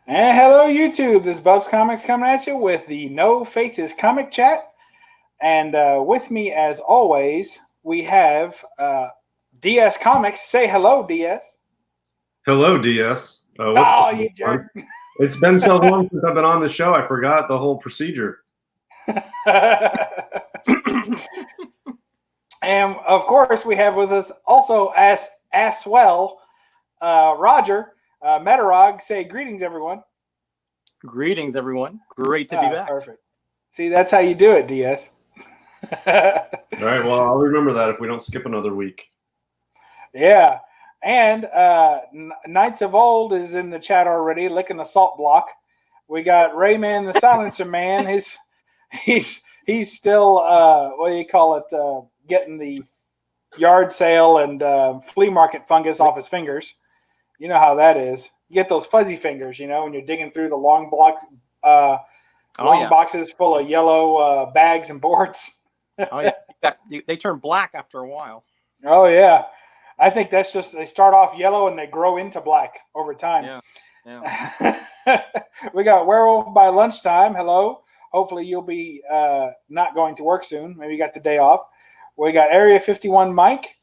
And hello, YouTube. This is BUB'S Comics coming at you with the No Faces Comic Chat. And with me, as always, we have DS Comics. Say hello, DS. Hello, DS. Oh, you jerk. It's been so long since I've been on the show, I forgot the whole procedure. And, of course, we have with us also as well, Roger. Metarog, say greetings, everyone. Greetings, everyone. Great to be back. Perfect. See, that's how you do it, DS. All right, well, I'll remember that if we don't skip another week. Yeah. And Knights of Old is in the chat already, licking a salt block. We got Rayman the Silencer Man. He's still, what do you call it, getting the yard sale and flea market fungus off his fingers. You know how that is. You get those fuzzy fingers, when you're digging through the long blocks, boxes full of yellow bags and boards. Oh yeah, they turn black after a while. Oh yeah, I think that's just they start off yellow and they grow into black over time. Yeah. We got Werewolf by Lunchtime. Hello. Hopefully you'll be not going to work soon. Maybe you got the day off. We got Area 51 Mike.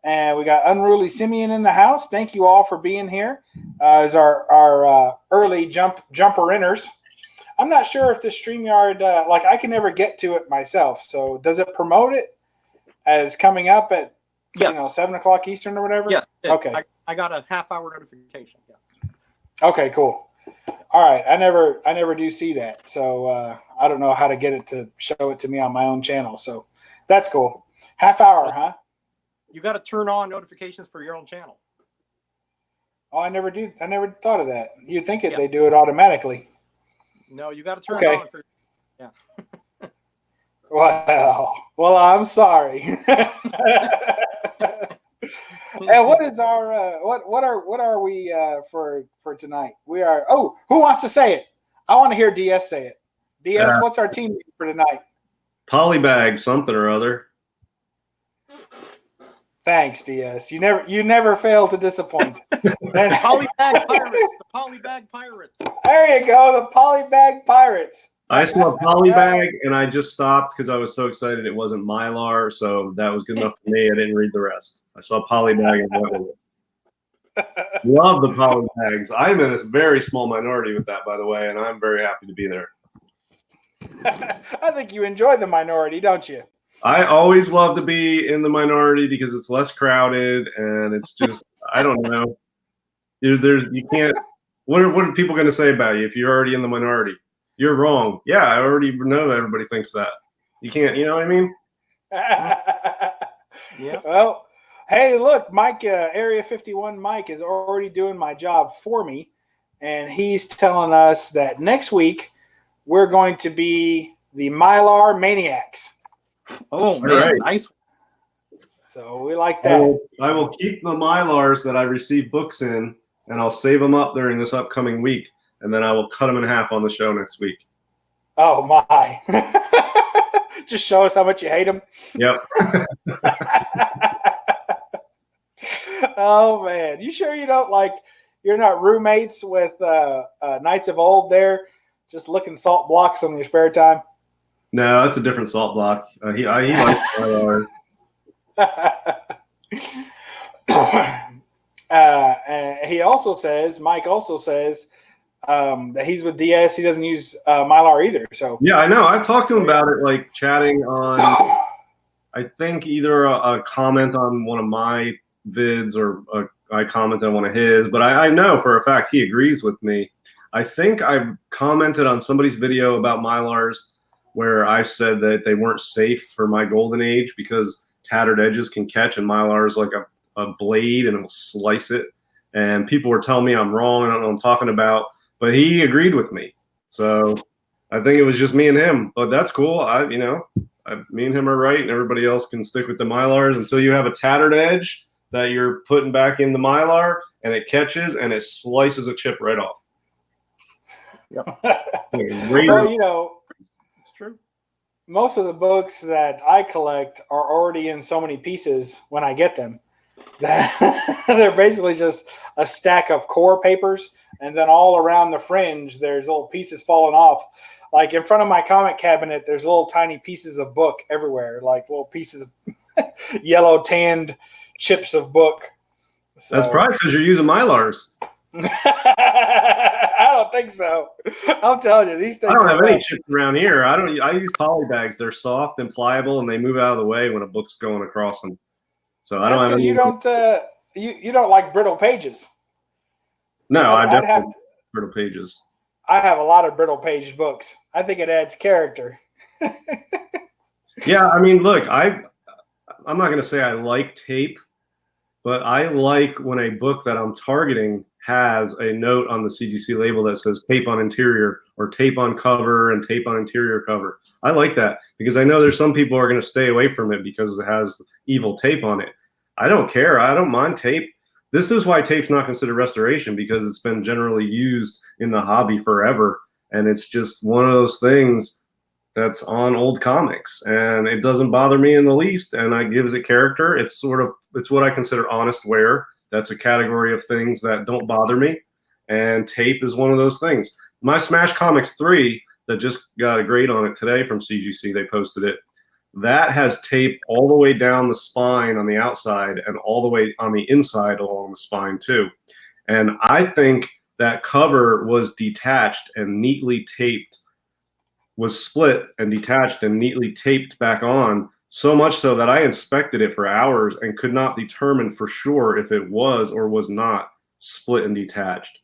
And we got Unruly Simeon in the house. Thank you all for being here as our early jumper-inners. I'm not sure if the StreamYard, I can never get to it myself. So does it promote it as coming up at 7 o'clock Eastern or whatever? Yes. Okay. I got a half-hour notification. Yes. Okay, cool. All right. I never do see that. So I don't know how to get it to show it to me on my own channel. So that's cool. Half hour, huh? You got to turn on notifications for your own channel. Oh, I never do. I never thought of that. You'd think they do it automatically. No, you got to turn it on. Yeah. Well, I'm sorry. And what is our what are we for tonight? We are. Oh, who wants to say it? I want to hear DS say it. DS, what's our team for tonight? Polybag, something or other. Thanks, DS. You never fail to disappoint. Polybag Pirates. The Polybag Pirates. There you go, the Polybag Pirates. I saw Polybag and I just stopped because I was so excited it wasn't Mylar, so that was good enough for me. I didn't read the rest. I saw Polybag and went with it. Love the Polybags. I'm in a very small minority with that, by the way, and I'm very happy to be there. I think you enjoy the minority, don't you? I always love to be in the minority because it's less crowded and it's just I don't know. You can't. What are people going to say about you if you're already in the minority? You're wrong. Yeah, I already know that everybody thinks that. You can't. You know what I mean? Yeah. Well, hey, look, Mike, Area 51 Mike is already doing my job for me, and he's telling us that next week we're going to be the Mylar Maniacs. Oh, man, right. Nice. So we like that. I will keep the Mylars that I receive books in, and I'll save them up during this upcoming week, and then I will cut them in half on the show next week. Oh, my. Just show us how much you hate them. Yep. Oh, man. You sure you don't you're not roommates with Knights of Old there, just licking salt blocks on your spare time? No, that's a different salt block. He likes Mylar. He also says, Mike also says that he's with DS. He doesn't use Mylar either. So yeah, I know. I've talked to him about it, chatting on, I think either a comment on one of my vids or I commented on one of his. But I know for a fact he agrees with me. I think I've commented on somebody's video about Mylars where I said that they weren't safe for my golden age because tattered edges can catch and Mylar is like a blade and it will slice it. And people were telling me I'm wrong. I don't know what I'm talking about, but he agreed with me. So I think it was just me and him, but that's cool. Me and him are right and everybody else can stick with the Mylars until you have a tattered edge that you're putting back in the Mylar and it catches and it slices a chip right off. Yep. Well, it's true. Most of the books that I collect are already in so many pieces when I get them. They're basically just a stack of core papers, and then all around the fringe, there's little pieces falling off. Like in front of my comic cabinet, there's little tiny pieces of book everywhere, like little pieces of yellow tanned chips of book. So. That's probably because you're using Mylars. I don't think so. I'm telling you, these things. I don't have any chips around here. I use Polybags. They're soft and pliable, and they move out of the way when a book's going across them. So I don't have any. You don't like brittle pages. No, I definitely have brittle pages. I have a lot of brittle page books. I think it adds character. Yeah, I mean, look, I'm not going to say I like tape, but I like when a book that I'm targeting has a note on the CGC label that says tape on interior or tape on cover and tape on interior cover. I like that because I know there's some people who are going to stay away from it because it has evil tape on it. I don't care. I don't mind tape. This is why tape's not considered restoration, because it's been generally used in the hobby forever. And it's just one of those things that's on old comics, and it doesn't bother me in the least. And it gives it character. It's what I consider honest wear. That's a category of things that don't bother me. And tape is one of those things. My Smash Comics 3 that just got a grade on it today from CGC, they posted it. That has tape all the way down the spine on the outside and all the way on the inside along the spine too. And I think that cover was detached and neatly taped, was split and detached and neatly taped back on, so much so that I inspected it for hours and could not determine for sure if it was or was not split and detached.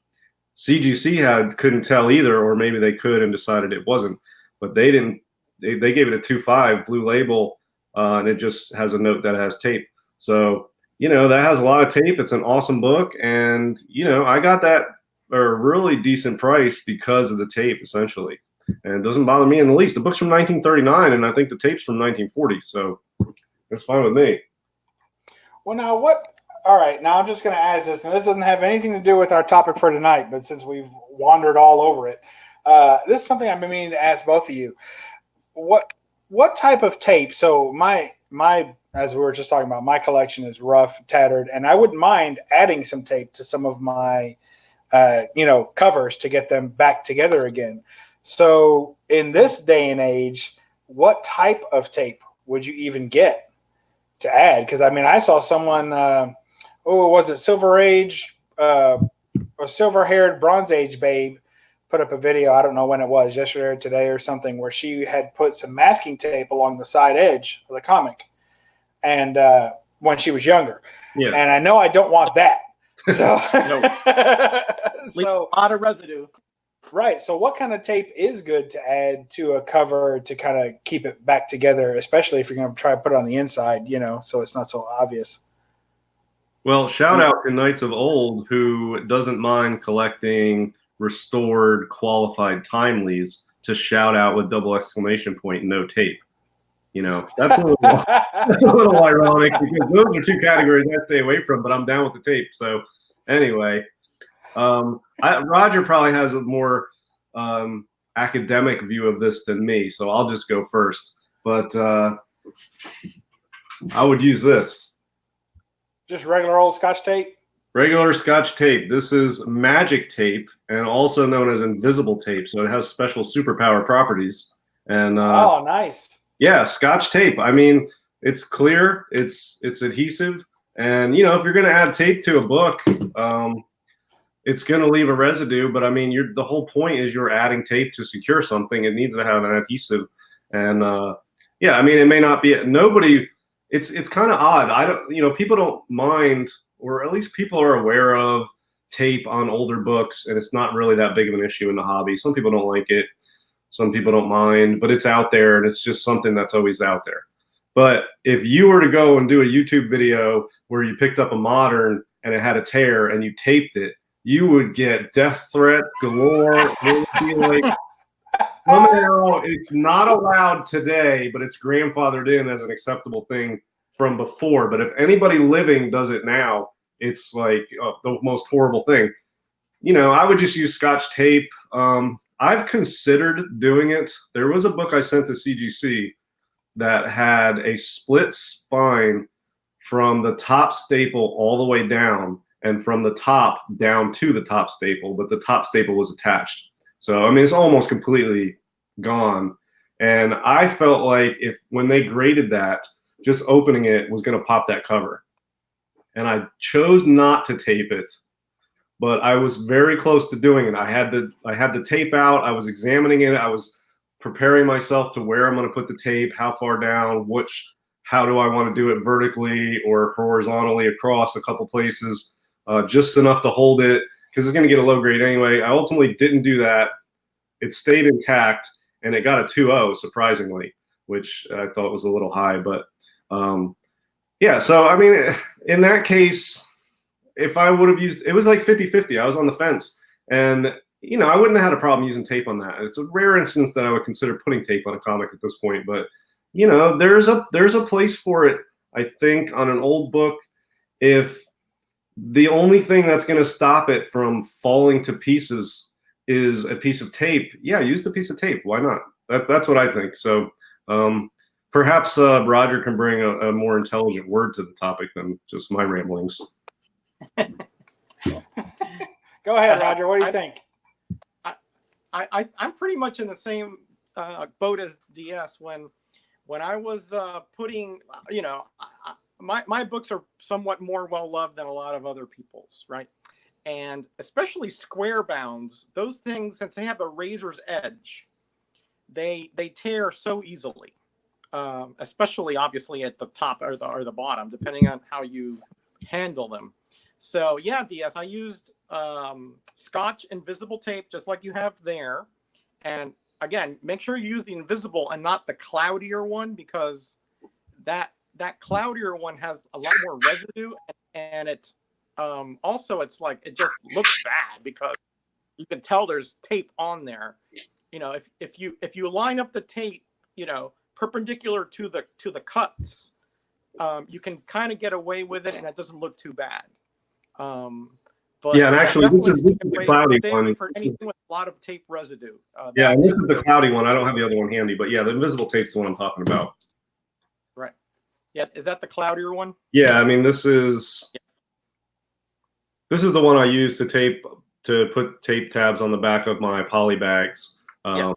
CGC couldn't tell either, or maybe they could and decided it wasn't, but they didn't. They gave it a 2.5 blue label, and it just has a note that has tape. So, that has a lot of tape. It's an awesome book. And, I got that at a really decent price because of the tape, essentially. And it doesn't bother me in the least. The book's from 1939, and I think the tape's from 1940. So it's fine with me. Well, now all right, now I'm just going to ask this, and this doesn't have anything to do with our topic for tonight, but since we've wandered all over it, this is something I've been meaning to ask both of you. What type of tape? So my as we were just talking about, my collection is rough, tattered, and I wouldn't mind adding some tape to some of my covers to get them back together again. So in this day and age, what type of tape would you even get to add? Because I saw someone, was it Silver Age or Silver Haired Bronze Age babe put up a video, I don't know when it was, yesterday or today or something, where she had put some masking tape along the side edge of the comic, and when she was younger. Yeah. And I know I don't want that. So, so a lot of residue. Right. So what kind of tape is good to add to a cover to kind of keep it back together, especially if you're going to try to put it on the inside, so it's not so obvious? Well, shout out to Knights of Old, who doesn't mind collecting restored qualified timelies to shout out with double exclamation point, no tape. That's a little ironic, because those are two categories I stay away from, but I'm down with the tape. So anyway, Roger probably has a more academic view of this than me, so I'll just go first. But I would use this. Just regular old Scotch tape? Regular Scotch tape. This is magic tape, and also known as invisible tape. So it has special superpower properties. And oh, nice. Yeah, Scotch tape. It's clear. It's adhesive, and if you're going to add tape to a book, it's going to leave a residue. But the whole point is you're adding tape to secure something. It needs to have an adhesive, and it may not be nobody. It's kind of odd. People don't mind, or at least people are aware of tape on older books, and it's not really that big of an issue in the hobby. Some people don't like it. Some people don't mind, but it's out there, and it's just something that's always out there. But if you were to go and do a YouTube video where you picked up a modern and it had a tear and you taped it, you would get death threats galore. It would be like, somehow it's not allowed today, but it's grandfathered in as an acceptable thing from before. But if anybody living does it now, it's like the most horrible thing. I would just use Scotch tape. I've considered doing it. There was a book I sent to CGC that had a split spine from the top staple all the way down, and from the top down to the top staple, but the top staple was attached. So, I mean, it's almost completely gone. And I felt like when they graded that, just opening it was going to pop that cover. And I chose not to tape it, but I was very close to doing it. I had the tape out. I was examining it. I was preparing myself to where I'm going to put the tape, how far down, how do I want to do it vertically or horizontally across a couple places, just enough to hold it, because it's going to get a low grade anyway. I ultimately didn't do that. It stayed intact, and it got a 2.0, surprisingly, which I thought was a little high. But yeah, so I mean, in that case, if I would have used, it was like 50-50. I was on the fence, and I wouldn't have had a problem using tape on that. It's a rare instance that I would consider putting tape on a comic at this point, but there's a place for it. I think on an old book, if the only thing that's going to stop it from falling to pieces is a piece of tape, yeah, use the piece of tape. Why not? That's what I think. So perhaps Roger can bring a more intelligent word to the topic than just my ramblings. Go ahead, Roger. What do you think? I'm pretty much in the same boat as DS. When I was putting, my books are somewhat more well-loved than a lot of other people's, right? And especially square bounds, those things, since they have a razor's edge, they tear so easily, especially obviously at the top or the bottom, depending on how you handle them. So yeah, DS, I used Scotch invisible tape, just like you have there. And again, make sure you use the invisible and not the cloudier one, because that cloudier one has a lot more residue, and it's also it's like it just looks bad because you can tell there's tape on there. If you line up the tape, perpendicular to the cuts, you can kind of get away with it, and it doesn't look too bad. But yeah, and actually, this is the cloudy stay one. away for anything with a lot of tape residue. Yeah, and this is the cloudy one. I don't have the other one handy, but yeah, the invisible tape's the one I'm talking about. Right. Yeah, is that the cloudier one? Yeah, I mean, this is the one I use to put tape tabs on the back of my polybags. Yeah.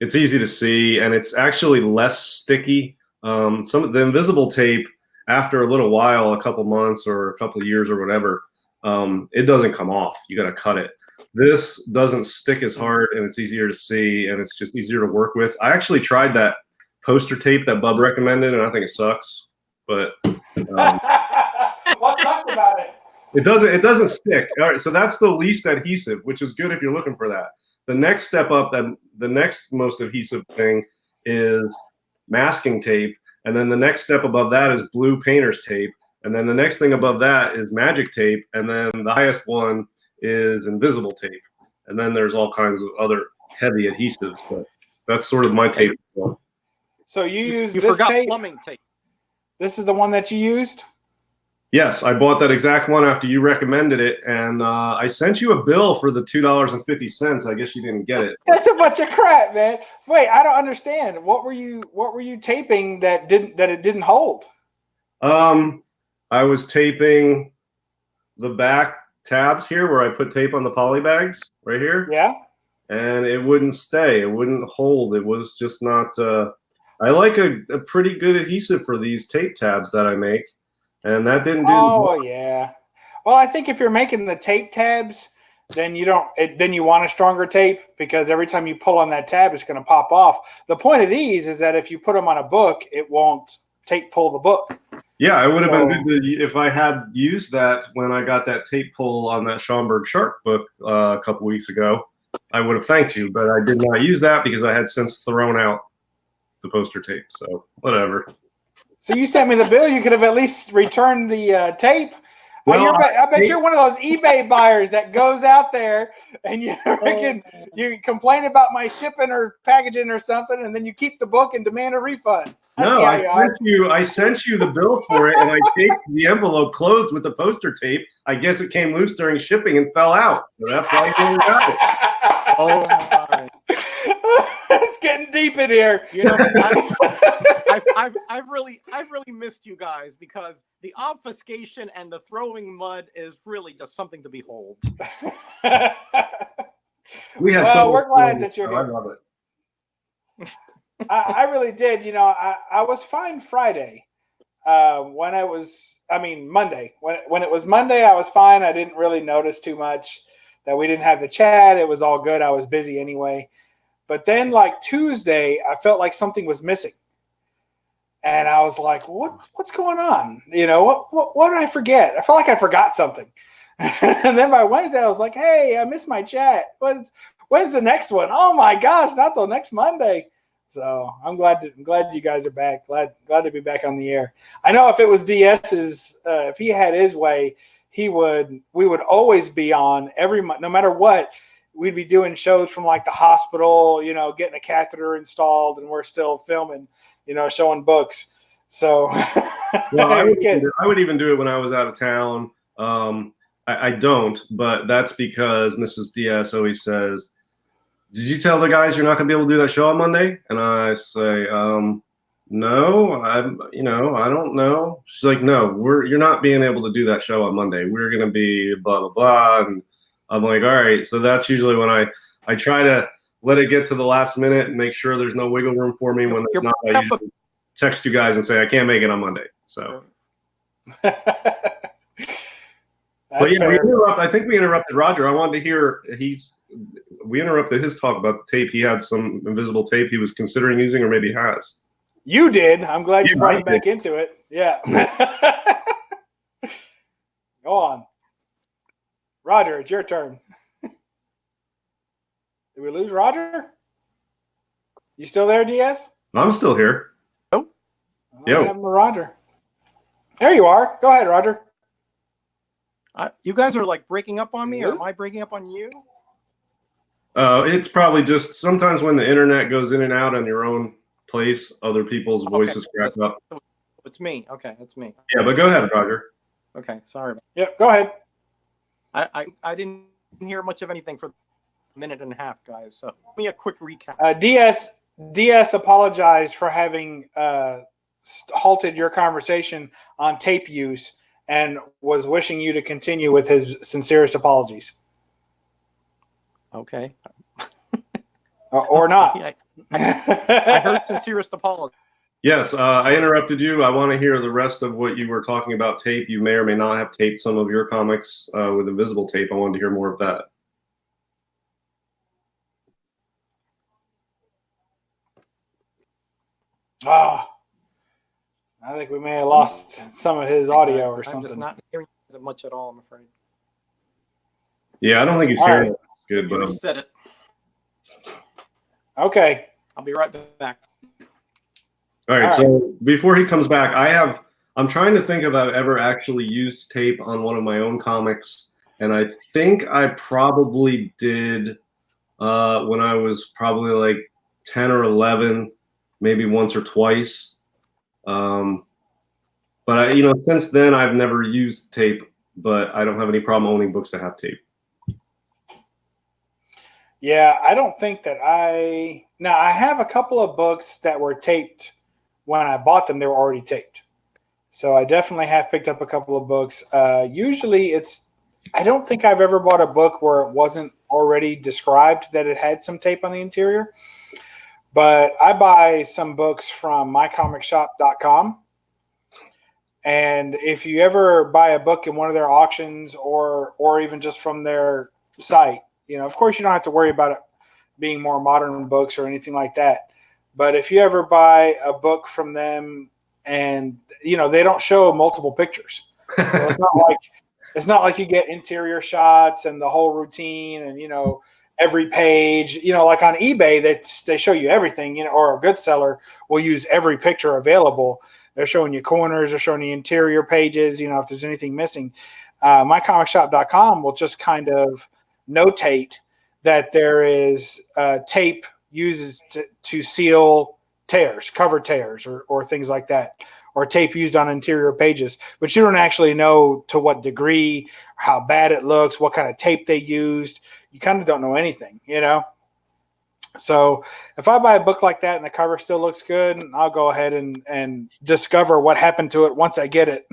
It's easy to see, and it's actually less sticky. Some of the invisible tape, after a little while, a couple months or a couple years or whatever, it doesn't come off. You got to cut it. This doesn't stick as hard, and it's easier to see, and it's just easier to work with. I actually tried that poster tape that Bub recommended, and I think it sucks. But well, talk about it. It doesn't stick. All right, so that's the least adhesive, which is good if you're looking for that. The next step up, the next most adhesive thing is masking tape, and then the next step above that is blue painter's tape, and then the next thing above that is magic tape, and then the highest one is invisible tape, and then there's all kinds of other heavy adhesives. But that's sort of my tape. So you forgot tape? Plumbing tape. This is the one that you used? Yes, I bought that exact one after you recommended it, and I sent you a bill for the $2.50. I guess you didn't get it. That's a bunch of crap, man. Wait, I don't understand. What were you taping that it didn't hold? I was taping the back tabs here where I put tape on the polybags right here. Yeah. And it wouldn't stay. It wouldn't hold. It was just not. I like a pretty good adhesive for these tape tabs that I make. And that didn't do. Oh yeah. Well, I think if you're making the tape tabs, then you want a stronger tape, because every time you pull on that tab, it's going to pop off. The point of these is that if you put them on a book, it won't tape pull the book. Yeah, it would have been good if I had used that when I got that tape pull on that Schomburg Shark book a couple weeks ago. I would have thanked you, but I did not use that because I had since thrown out the poster tape. So whatever. So you sent me the bill. You could have at least returned the tape. Well, I bet you're one of those eBay buyers that goes out there and you complain about my shipping or packaging or something, and then you keep the book and demand a refund. I sent you the bill for it, and I taped the envelope closed with the poster tape. I guess it came loose during shipping and fell out. So that's why you didn't got it. Oh my! It's getting deep in here. I I've really missed you guys, because the obfuscation and the throwing mud is really just something to behold. We have well, we're glad that you're here. I love it. I really did. You know, I was fine Friday. Monday. When it was Monday, I was fine. I didn't really notice too much that we didn't have the chat. It was all good. I was busy anyway. But then, like Tuesday, I felt like something was missing, and I was like, "What's going on? You know, what did I forget? I felt like I forgot something." And then by Wednesday, I was like, "Hey, I missed my chat. When's the next one? Oh my gosh, not till next Monday." So I'm glad you guys are back. Glad to be back on the air. I know if it was DS's, if he had his way, we would always be on every month, no matter what. We'd be doing shows from like the hospital, you know, getting a catheter installed, and we're still filming, you know, showing books. So well, I would even do it when I was out of town. I don't, but that's because Mrs. DS always says, "Did you tell the guys you're not going to be able to do that show on Monday?" And I say, "No, I don't know." She's like, "No, you're not being able to do that show on Monday. We're going to be blah, blah, blah." And I'm like, all right. So that's usually when I try to let it get to the last minute and make sure there's no wiggle room for me. When there's not, I usually text you guys and say, I can't make it on Monday. So. But yeah, I think we interrupted Roger. I wanted to hear, we interrupted his talk about the tape. He had some invisible tape he was considering using, or maybe has. You did. I'm glad you brought it back into it. Yeah. Go on. Roger, it's your turn. Did we lose Roger? You still there, DS? I'm still here. Oh. Yeah. Roger. There you are. Go ahead, Roger. You guys are like breaking up on me, or am I breaking up on you? It's probably just sometimes when the internet goes in and out on your own place, other people's voices crack up. It's me. Okay, that's me. Yeah, but go ahead, Roger. Okay, sorry. Yep, go ahead. I didn't hear much of anything for a minute and a half, guys. So give me a quick recap. DS apologized for having halted your conversation on tape use and was wishing you to continue with his sincerest apologies. Okay. Or not. I heard sincerest apology. Yes, I interrupted you. I want to hear the rest of what you were talking about tape. You may or may not have taped some of your comics with invisible tape. I wanted to hear more of that. I think we may have lost some of his audio or something. I'm just not hearing it much at all, I'm afraid. Yeah, I don't think he's hearing it good, but you said it. Okay. I'll be right back. All right. So before he comes back, I'm trying to think if I've ever actually used tape on one of my own comics, and I think I probably did when I was probably like 10 or 11, maybe once or twice. But since then I've never used tape, but I don't have any problem owning books that have tape. Yeah, I don't think that I have a couple of books that were taped when I bought them. They were already taped. So I definitely have picked up a couple of books. Usually I don't think I've ever bought a book where it wasn't already described that it had some tape on the interior. But I buy some books from mycomicshop.com. And if you ever buy a book in one of their auctions or even just from their site, of course you don't have to worry about it being more modern books or anything like that. But if you ever buy a book from them and, they don't show multiple pictures. So it's not like you get interior shots and the whole routine and, every page, like on eBay, they show you everything, or a good seller will use every picture available. They're showing you corners, they're showing you interior pages, if there's anything missing. Mycomicshop.com will just kind of notate that there is tape uses to seal tears, cover tears, or things like that, or tape used on interior pages. But you don't actually know to what degree, how bad it looks, what kind of tape they used. You kind of don't know anything, So if I buy a book like that and the cover still looks good, I'll go ahead and discover what happened to it once I get it.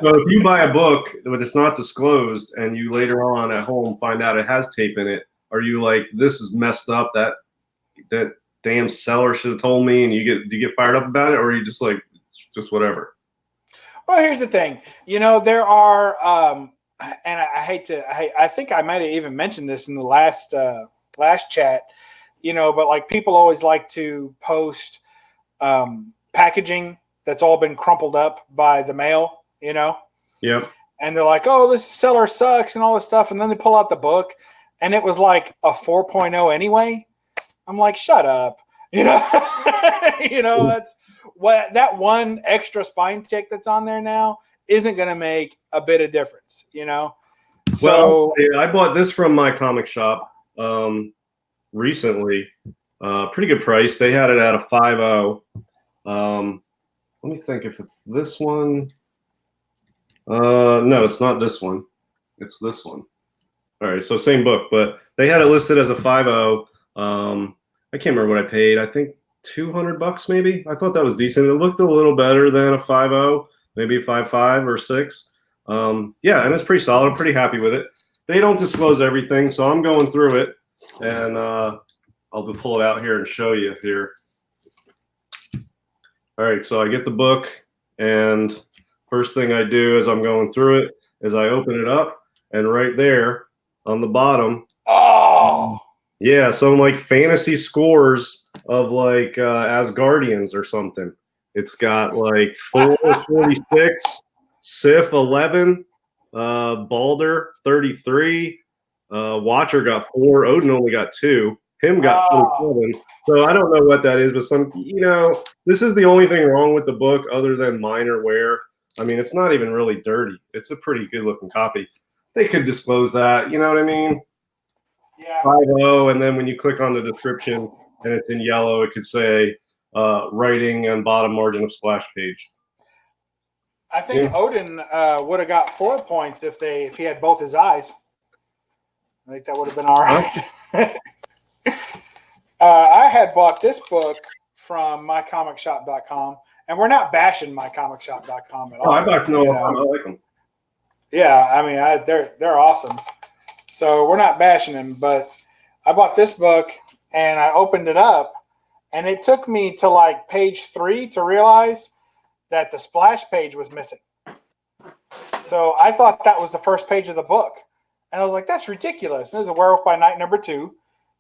So if you buy a book but it's not disclosed and you later on at home find out it has tape in it, are you like, this is messed up, that damn seller should have told me, and do you get fired up about it, or are you just like, it's just whatever? Well, here's the thing. There are and I think I might have even mentioned this in the last chat, but like people always like to post packaging that's all been crumpled up by the mail, Yep. And they're like, oh, this seller sucks and all this stuff. And then they pull out the book and it was like a 4.0 anyway. I'm like, shut up. That's what that one extra spine tick that's on there now isn't going to make a bit of difference, So well, I bought this from my comic shop recently. Pretty good price. They had it at a 5.0. Let me think if it's this one. No, it's not this one. It's this one. All right, so same book, but they had it listed as a 5.0. I can't remember what I paid. I think $200 maybe. I thought that was decent. It looked a little better than a 5.0, maybe a 5.5 or 6. Yeah, and it's pretty solid. I'm pretty happy with it. They don't disclose everything, so I'm going through it, and I'll pull it out here and show you here. All right, so I get the book, and first thing I do as I'm going through it is I open it up, and right there on the bottom, yeah, some like fantasy scores of like Asgardians or something. It's got like Thor 46, Sif 11, Balder 33, Watcher got 4, Odin only got 2, him got 27. So I don't know what that is, but this is the only thing wrong with the book other than minor wear. I mean, it's not even really dirty. It's a pretty good looking copy. They could disclose that, you know what I mean? Yeah. 5.0, and then when you click on the description and it's in yellow, it could say writing and bottom margin of splash page. I think Odin would have got 4 points if he had both his eyes. I think that would have been all right. I had bought this book from mycomicshop.com, and we're not bashing mycomicshop.com at all. I bought no, I like them. Yeah, I mean, they're awesome. So we're not bashing them, but I bought this book and I opened it up, and it took me to like page 3 to realize that the splash page was missing. So I thought that was the first page of the book, and I was like, "That's ridiculous." And it was a Werewolf by Night #2,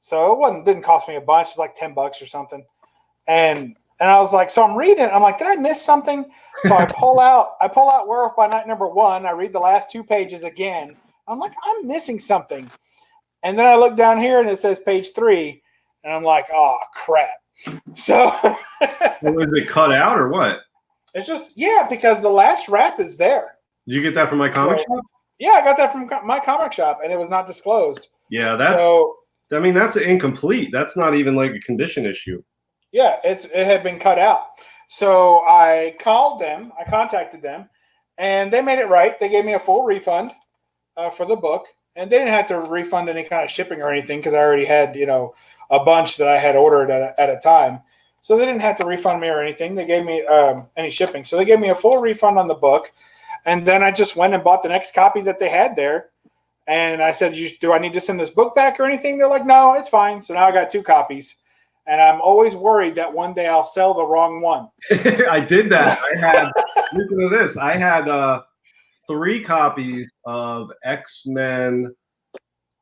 so it didn't cost me a bunch. It was like $10 or something, and I was like, so I'm reading it. I'm like, did I miss something? So I pull out Werewolf by Night #1. I read the last 2 pages again. I'm like, I'm missing something. And then I look down here and it says page 3. And I'm like, oh, crap. So. Was it cut out or what? It's just, because the last wrap is there. Did you get that from my comic shop? Yeah, I got that from my comic shop, and it was not disclosed. Yeah, that's incomplete. That's not even like a condition issue. Yeah, it had been cut out. So I called them. I contacted them, and they made it right. They gave me a full refund for the book, and they didn't have to refund any kind of shipping or anything because I already had, a bunch that I had ordered at a time. So they didn't have to refund me or anything. They gave me any shipping. So they gave me a full refund on the book, and then I just went and bought the next copy that they had there. And I said, do I need to send this book back or anything? They're like, no, it's fine. So now I got 2 copies. And I'm always worried that one day I'll sell the wrong one. I did that. Listen to this. I had 3 copies of X-Men.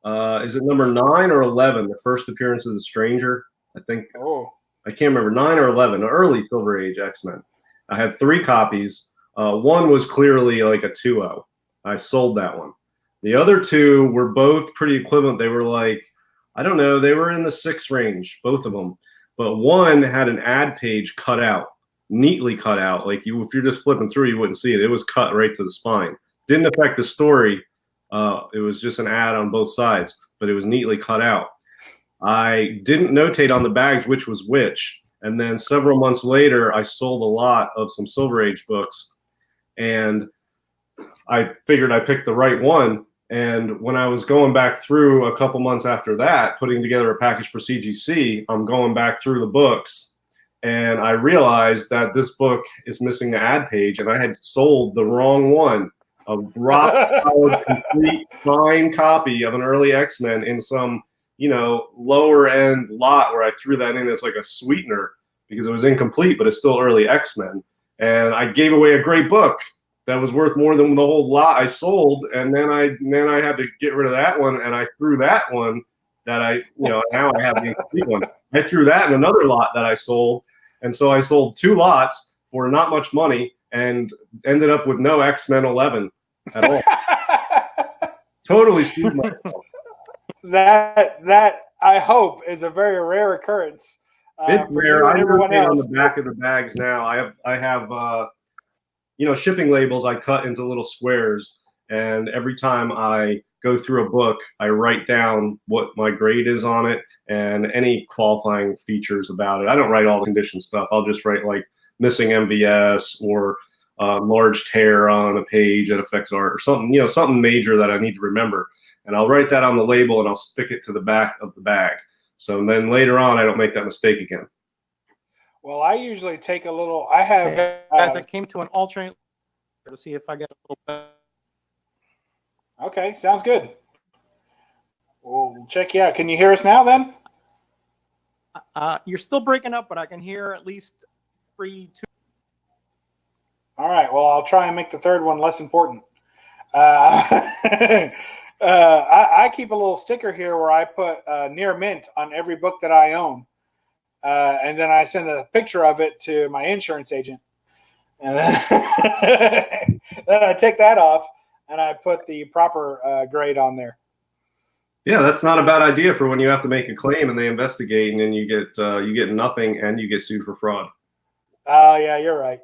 Is it number 9 or 11? The first appearance of the Stranger, I think. Oh, I can't remember, 9 or 11. Early Silver Age X-Men. I had 3 copies. One was clearly like a 2.0. I sold that one. The other 2 were both pretty equivalent. They were like, I don't know, they were in the 6 range, both of them. But one had an ad page cut out, neatly cut out. Like if you're just flipping through, you wouldn't see it. It was cut right to the spine. Didn't affect the story. It was just an ad on both sides, but it was neatly cut out. I didn't notate on the bags which was which. And then several months later, I sold a lot of some Silver Age books, and I figured I picked the right one. And when I was going back through a couple months after that, putting together a package for CGC, I'm going back through the books, and I realized that this book is missing the ad page, and I had sold the wrong one. A rock solid, complete, fine copy of an early X-Men in some, lower end lot where I threw that in as like a sweetener because it was incomplete, but it's still early X-Men. And I gave away a great book that was worth more than the whole lot I sold. And then I had to get rid of that one, and I threw that one that now I have the incomplete one. I threw that in another lot that I sold. And so I sold 2 lots for not much money and ended up with no X-Men 11 at all. Totally screwed myself. That I hope is a very rare occurrence. It's rare. I everyone else on the back of the bags now. I have shipping labels I cut into little squares, and every time I go through a book, I write down what my grade is on it and any qualifying features about it. I don't write all the condition stuff. I'll just write like missing MVS or large tear on a page that affects art or something, something major that I need to remember. And I'll write that on the label and I'll stick it to the back of the bag. So then later on, I don't make that mistake again. Well, I usually take a little, I have. Guys, I came to an alternate to see if I get a little better. Okay, sounds good. We'll check you out. Can you hear us now then? You're still breaking up, but I can hear at least 3, 2. All right. Well, I'll try and make the third one less important. I keep a little sticker here where I put near mint on every book that I own. And then I send a picture of it to my insurance agent. And then, then I take that off and I put the proper grade on there. Yeah, that's not a bad idea for when you have to make a claim and they investigate and then you get nothing and you get sued for fraud. Oh, yeah, you're right.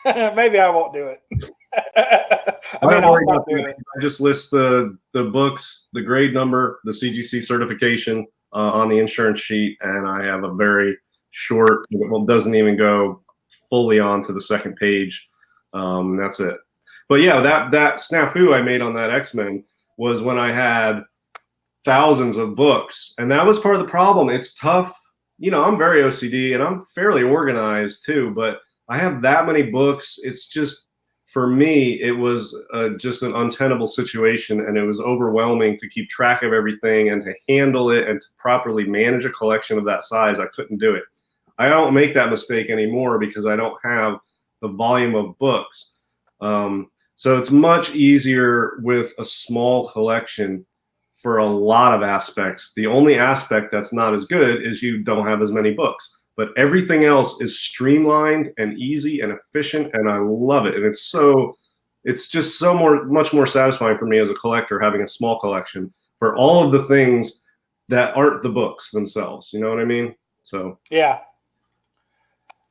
Maybe I won't do it. I'll stop doing it. I just list the books, the grade number, the CGC certification on the insurance sheet, and I have a very short, doesn't even go fully on to the second page. That's it. But yeah, that snafu I made on that X-Men was when I had thousands of books, and that was part of the problem. It's tough. I'm very OCD and I'm fairly organized too, but I have that many books. It's just, for me, it was just an untenable situation, and it was overwhelming to keep track of everything and to handle it and to properly manage a collection of that size. I couldn't do it. I don't make that mistake anymore because I don't have the volume of books. So it's much easier with a small collection for a lot of aspects. The only aspect that's not as good is you don't have as many books. But everything else is streamlined and easy and efficient, and I love it. And it's just much more satisfying for me as a collector having a small collection for all of the things that aren't the books themselves. You know what I mean? So yeah,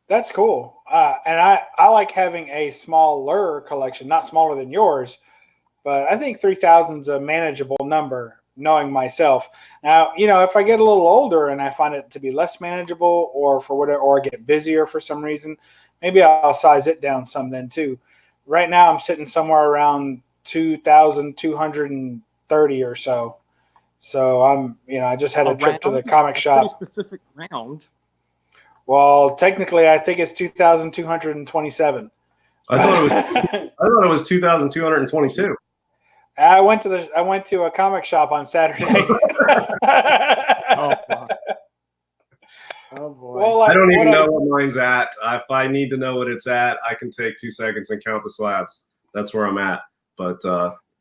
that's cool. And I like having a smaller collection, not smaller than yours, but I think 3,000 is a manageable number. Knowing myself now, if I get a little older and I find it to be less manageable or for whatever, or get busier for some reason, maybe I'll size it down some then too. Right now I'm sitting somewhere around 2,230 or so. So I'm, I just had a trip to the comic shop. Pretty specific round. Well, technically I think it's 2,227. I thought it was 2,222. I went to a comic shop on Saturday. Oh boy. Well, I don't even know what mine's at. If I need to know what it's at, I can take 2 seconds and count the slabs. That's where I'm at. But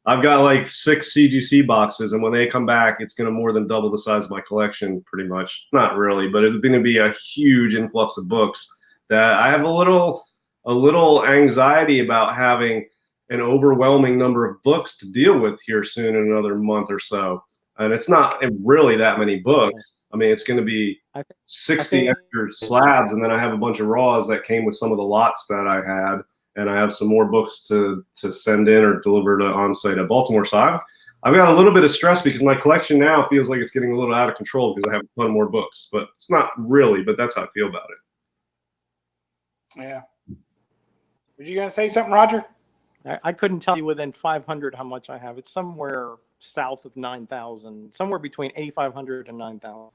I've got like 6 CGC boxes, and when they come back, it's going to more than double the size of my collection, pretty much. Not really, but it's going to be a huge influx of books that I have a little anxiety about having an overwhelming number of books to deal with here soon in another month or so. And it's not really that many books. I mean, it's going to be 60 extra slabs, and then I have a bunch of raws that came with some of the lots that I had, and I have some more books to send in or deliver to on-site at Baltimore. So I've got a little bit of stress because my collection now feels like it's getting a little out of control because I have a ton more books. But it's not really, but that's how I feel about it. Yeah. Were you going to say something, Roger? I couldn't tell you within 500 how much I have. It's somewhere south of 9,000, somewhere between 8,500 and 9,000.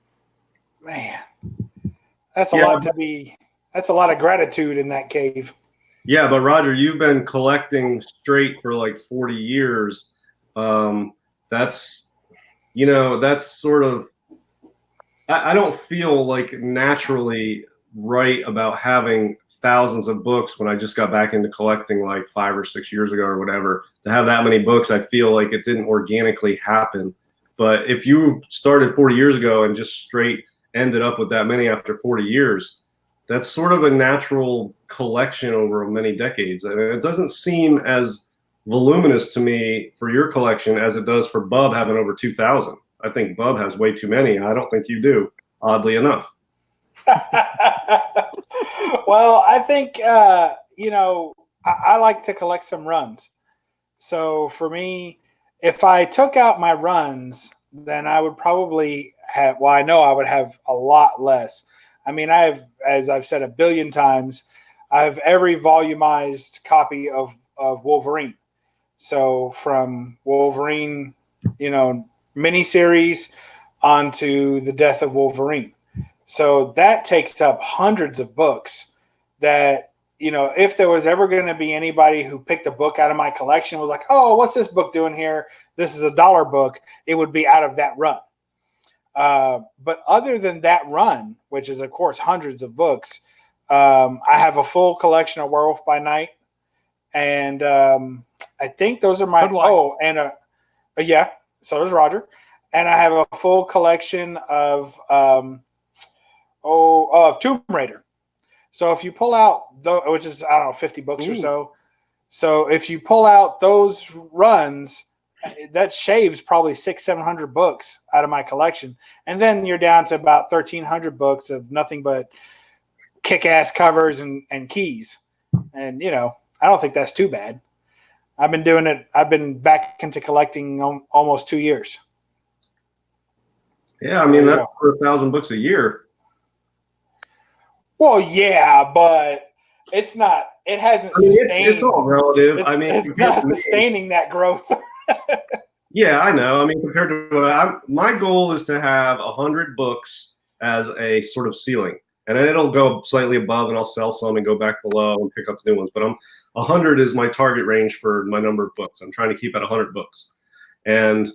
Man, that's a lot to be. That's a lot of gratitude in that cave. Yeah, but Roger, you've been collecting straight for like 40 years. That's, you know, that's sort of, I don't feel like naturally right about having thousands of books when I just got back into collecting like 5 or 6 years ago or whatever. To have that many books, I feel like it didn't organically happen. But if you started 40 years ago and just straight ended up with that many after 40 years, that's sort of a natural collection over many decades. And it doesn't seem as voluminous to me for your collection as it does for Bub having over 2,000. I think Bub has way too many. I don't think you do, oddly enough. Well, I think, you know, I like to collect some runs. So for me, if I took out my runs, then I would probably have, well, I know I would have a lot less. I mean, I have, as I've said a billion times, I have every volumized copy of Wolverine. So from Wolverine, you know, miniseries onto the Death of Wolverine. So that takes up hundreds of books that, you know, if there was ever going to be anybody who picked a book out of my collection was like, oh, what's this book doing here? This is a $1 book. It would be out of that run. But other than that run, which is, of course, hundreds of books, I have a full collection of Werewolf by Night. And I think those are my, yeah, so does Roger. And I have a full collection of Tomb Raider. So if you pull out, which is, I don't know, 50 books or so. So if you pull out those runs, that shaves probably 600-700 books out of my collection. And then you're down to about 1,300 books of nothing but kick-ass covers and keys. And, you know, I don't think that's too bad. I've been doing it. I've been back into collecting almost 2 years. Yeah, I mean, that's 1,000 books a year. Well, yeah, but it's not. It hasn't sustained. It's all relative. It's not sustaining that growth. Yeah, I know. I mean, compared to my goal is to have 100 books as a sort of ceiling, and it'll go slightly above, and I'll sell some and go back below and pick up new ones. But 100 is my target range for my number of books. I'm trying to keep at 100 books, and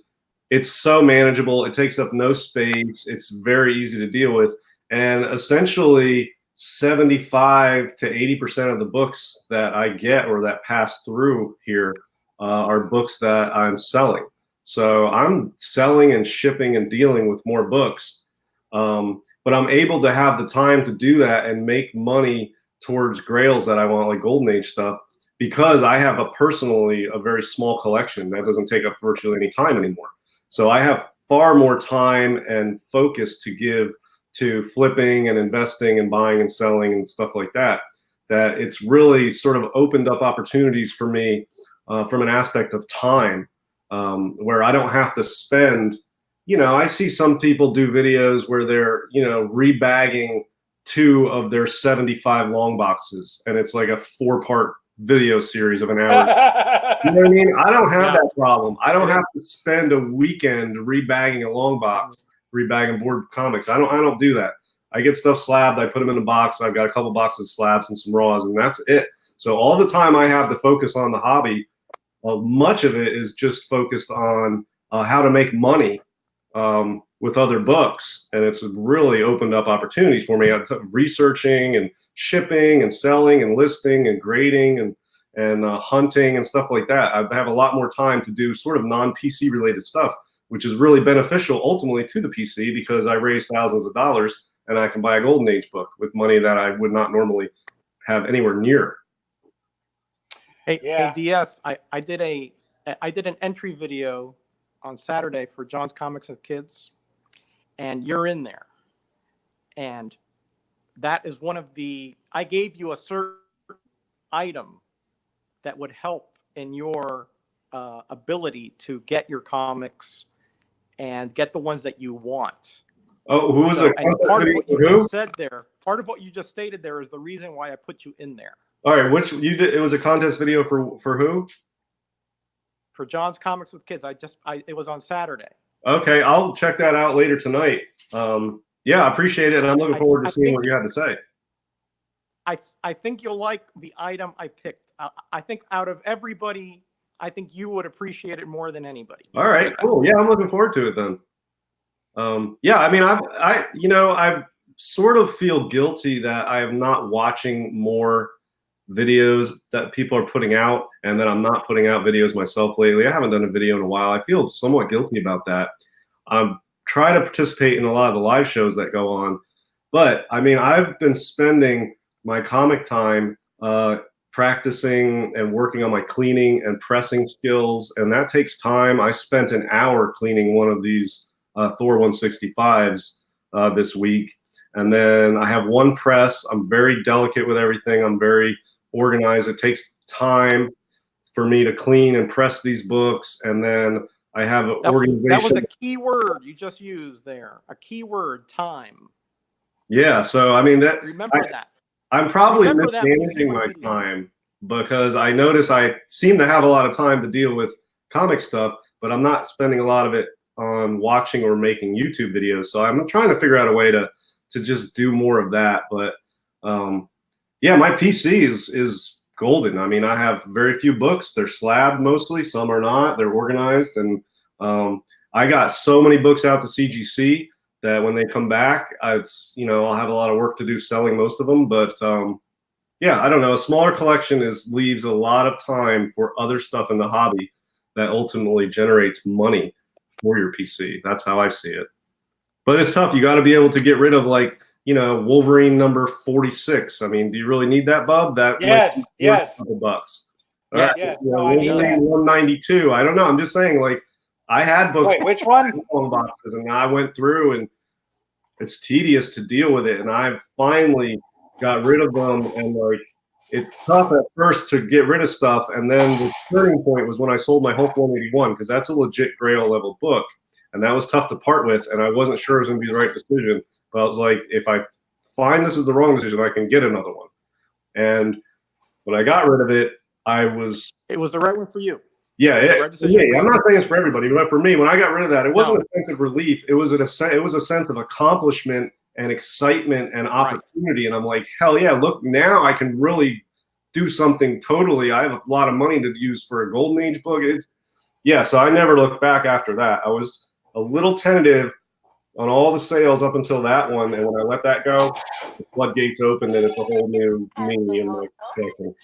it's so manageable. It takes up no space. It's very easy to deal with, and essentially 75 to 80% of the books that I get or that pass through here are books that I'm selling. So I'm selling and shipping and dealing with more books, but I'm able to have the time to do that and make money towards grails that I want, like Golden Age stuff, because I have personally a very small collection that doesn't take up virtually any time anymore. So I have far more time and focus to give to flipping and investing and buying and selling and stuff like that, that it's really sort of opened up opportunities for me from an aspect of time where I don't have to spend, you know, I see some people do videos where they're, you know, rebagging 2 of their 75 long boxes, and it's like a 4-part video series of an hour. You know what I mean? I don't have that problem. I don't have to spend a weekend rebagging a long box, rebagging board comics. I don't do that. I get stuff slabbed. I put them in a box. I've got a couple boxes of slabs and some raws, and that's it. So all the time I have to focus on the hobby, much of it is just focused on how to make money with other books. And it's really opened up opportunities for me. I'm researching and shipping and selling and listing and grading and hunting and stuff like that. I have a lot more time to do sort of non-PC related stuff, which is really beneficial ultimately to the PC because I raise thousands of dollars and I can buy a Golden Age book with money that I would not normally have anywhere near. Hey, DS, I did an entry video on Saturday for John's Comics of Kids, and you're in there. And that is one of I gave you a certain item that would help in your ability to get your comics and get the ones that you want. Oh, who was it? And part of what you just said there, part of what you just stated there is the reason why I put you in there. All right, which you did? It was a contest video for who? For John's Comics with Kids. It was on Saturday. Okay, I'll check that out later tonight. Yeah, I appreciate it, and I'm looking forward to seeing what you had to say. I think you'll like the item I picked. I think out of everybody, I think you would appreciate it more than anybody. All right, cool. Yeah, I'm looking forward to it then. Yeah, I mean, I sort of feel guilty that I am not watching more videos that people are putting out, and that I'm not putting out videos myself lately. I haven't done a video in a while. I feel somewhat guilty about that. I'm trying to participate in a lot of the live shows that go on, but I mean, I've been spending my comic time practicing and working on my cleaning and pressing skills, and that takes time. I spent an hour cleaning one of these Thor 165s this week, and then I have one press. I'm very delicate with everything. I'm very organized. It takes time for me to clean and press these books, and then I have an organization. That was a key word you just used there. A key word, time. Yeah, so I mean that. Remember that. I'm probably mismanaging my time because I notice I seem to have a lot of time to deal with comic stuff, but I'm not spending a lot of it on watching or making YouTube videos. So I'm trying to figure out a way to just do more of that. But yeah, my PC is golden. I mean, I have very few books. They're slabbed mostly. Some are not. They're organized. And I got so many books out to CGC that when they come back, I'll have a lot of work to do selling most of them. But yeah, I don't know. A smaller collection leaves a lot of time for other stuff in the hobby that ultimately generates money for your PC. That's how I see it. But it's tough. You got to be able to get rid of Wolverine number 46. I mean, do you really need that, Bub? That yes. Bucks. Yes. Yeah. Wolverine 192. I don't know. I'm just saying, I had books. Wait, which one? Boxes, and I went through, and it's tedious to deal with it. And I finally got rid of them, and it's tough at first to get rid of stuff. And then the turning point was when I sold my Hulk 181, because that's a legit Grail level book, and that was tough to part with. And I wasn't sure it was going to be the right decision. But I was like, if I find this is the wrong decision, I can get another one. And when I got rid of it, it was the right one for you. Yeah, I'm not saying it's for everybody, but for me, when I got rid of that, it wasn't a sense of relief. It was a sense of accomplishment and excitement and opportunity. Right. And I'm like, hell yeah, look, now I can really do something totally. I have a lot of money to use for a Golden Age book. So I never looked back after that. I was a little tentative on all the sales up until that one, and when I let that go, the floodgates opened, and it's a whole new me and my collection.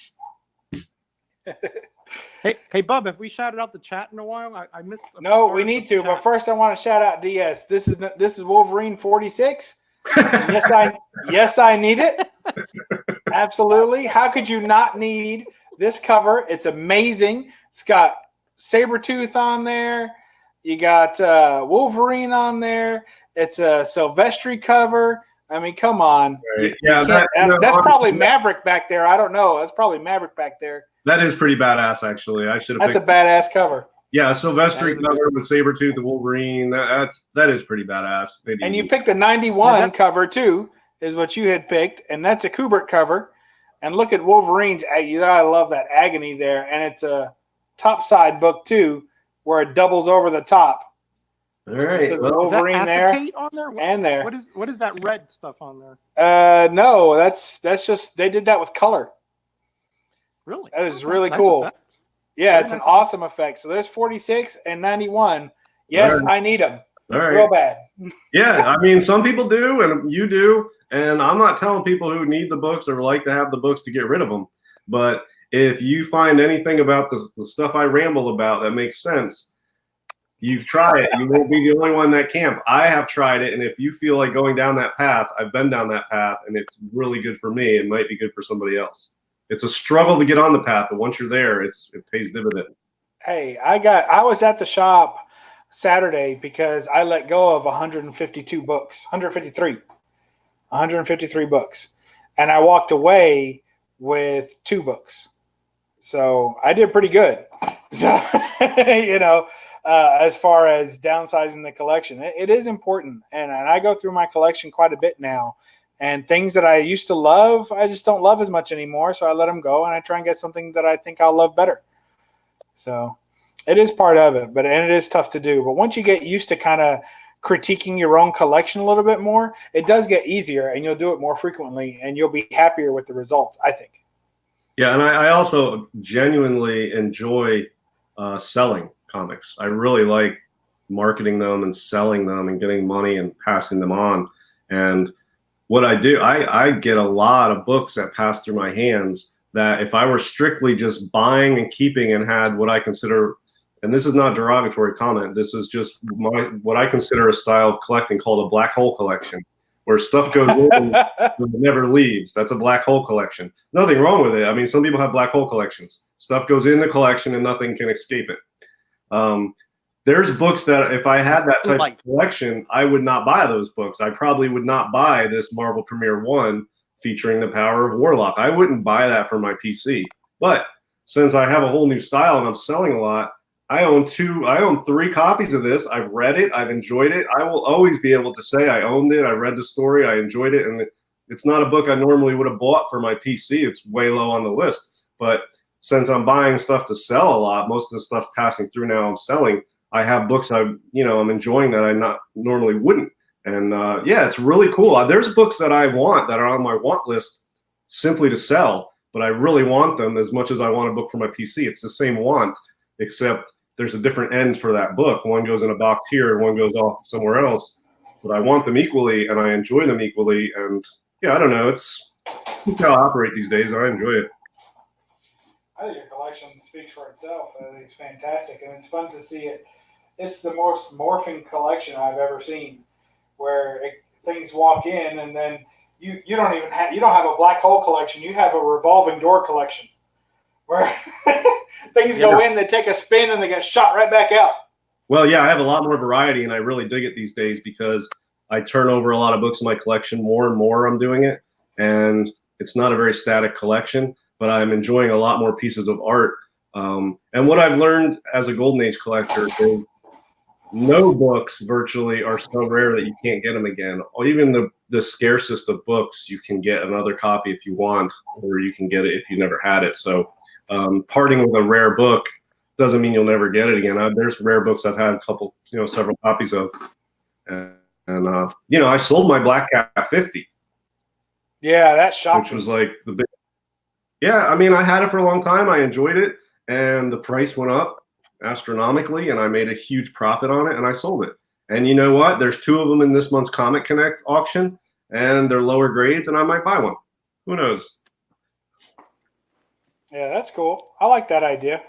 Hey, Bub, have we shouted out the chat in a while? I missed. No, we need to, but first I want to shout out DS. This is Wolverine 46. Yes, I need it. Absolutely. How could you not need this cover? It's amazing. It's got Sabretooth on there. You got Wolverine on there. It's a Silvestri cover. I mean, come on. Right. That's probably Maverick back there. I don't know. That's probably Maverick back there. That is pretty badass, actually. I should have. That's a badass cover. Yeah, a Silvestri cover with Sabretooth and Wolverine. That is pretty badass. And you picked a 91 cover too, is what you had picked, and that's a Kubert cover. And look at Wolverine's. You gotta love that agony there, and it's a top side book too, where it doubles over the top. All right, Wolverine is that acetate on there? And there. What is that red stuff on there? No, that's just they did that with color. Really? That is really cool. Effect. Yeah, it's an awesome effect. So there's 46 and 91. Yes, I need them. All right. Real bad. Yeah, I mean, some people do, and you do. And I'm not telling people who need the books or like to have the books to get rid of them. But if you find anything about the stuff I ramble about that makes sense, you try it. You won't be the only one in that camp. I have tried it, and if you feel like going down that path, I've been down that path, and it's really good for me. It might be good for somebody else. It's a struggle to get on the path, but once you're there, it pays dividends. Hey, I was at the shop Saturday because I let go of 153 books, and I walked away with 2 books. So I did pretty good. So as far as downsizing the collection, it is important, and I go through my collection quite a bit now And things that I used to love, I just don't love as much anymore. So I let them go, and I try and get something that I think I'll love better. So it is part of it, and it is tough to do. But once you get used to kind of critiquing your own collection a little bit more, it does get easier, and you'll do it more frequently, and you'll be happier with the results, I think. Yeah, and I also genuinely enjoy selling comics. I really like marketing them and selling them and getting money and passing them on. And what I do, I get a lot of books that pass through my hands that if I were strictly just buying and keeping and had what I consider, and this is not a derogatory comment, this is just what I consider a style of collecting called a black hole collection, where stuff goes in and never leaves. That's a black hole collection. Nothing wrong with it. I mean, some people have black hole collections. Stuff goes in the collection and nothing can escape it. There's books that if I had that type of collection, I would not buy those books. I probably would not buy this Marvel Premiere 1 featuring the power of Warlock. I wouldn't buy that for my PC. But since I have a whole new style and I'm selling a lot, I own 3 copies of this. I've read it. I've enjoyed it. I will always be able to say I owned it. I read the story. I enjoyed it. And it's not a book I normally would have bought for my PC. It's way low on the list. But since I'm buying stuff to sell a lot, most of the stuff's passing through now I'm selling. I have books I'm enjoying that I not normally wouldn't. And yeah, it's really cool. There's books that I want that are on my want list simply to sell, but I really want them as much as I want a book for my PC. It's the same want, except there's a different end for that book. One goes in a box here, one goes off somewhere else. But I want them equally, and I enjoy them equally. And yeah, I don't know. It's how I operate these days. I enjoy it. I think your collection speaks for itself. I think it's fantastic, and it's fun to see it. It's the most morphing collection I've ever seen, where things walk in, and then you don't have a black hole collection. You have a revolving door collection, where things go in, they take a spin, and they get shot right back out. Well, yeah, I have a lot more variety, and I really dig it these days because I turn over a lot of books in my collection more and more. I'm doing it, and it's not a very static collection, but I'm enjoying a lot more pieces of art. And what I've learned as a Golden Age collector is no books virtually are so rare that you can't get them again. Or even the scarcest of books, you can get another copy if you want, or you can get it if you never had it. So parting with a rare book doesn't mean you'll never get it again. There's rare books I've had several copies of. And I sold my Black Cat 50. Yeah, that's shocking. Which was like the big. Yeah, I mean, I had it for a long time. I enjoyed it, and the price went up astronomically, and I made a huge profit on it, and I sold it. And you know what? There's 2 of them in this month's Comic Connect auction, and they're lower grades, and I might buy one. Who knows? Yeah, that's cool. I like that idea.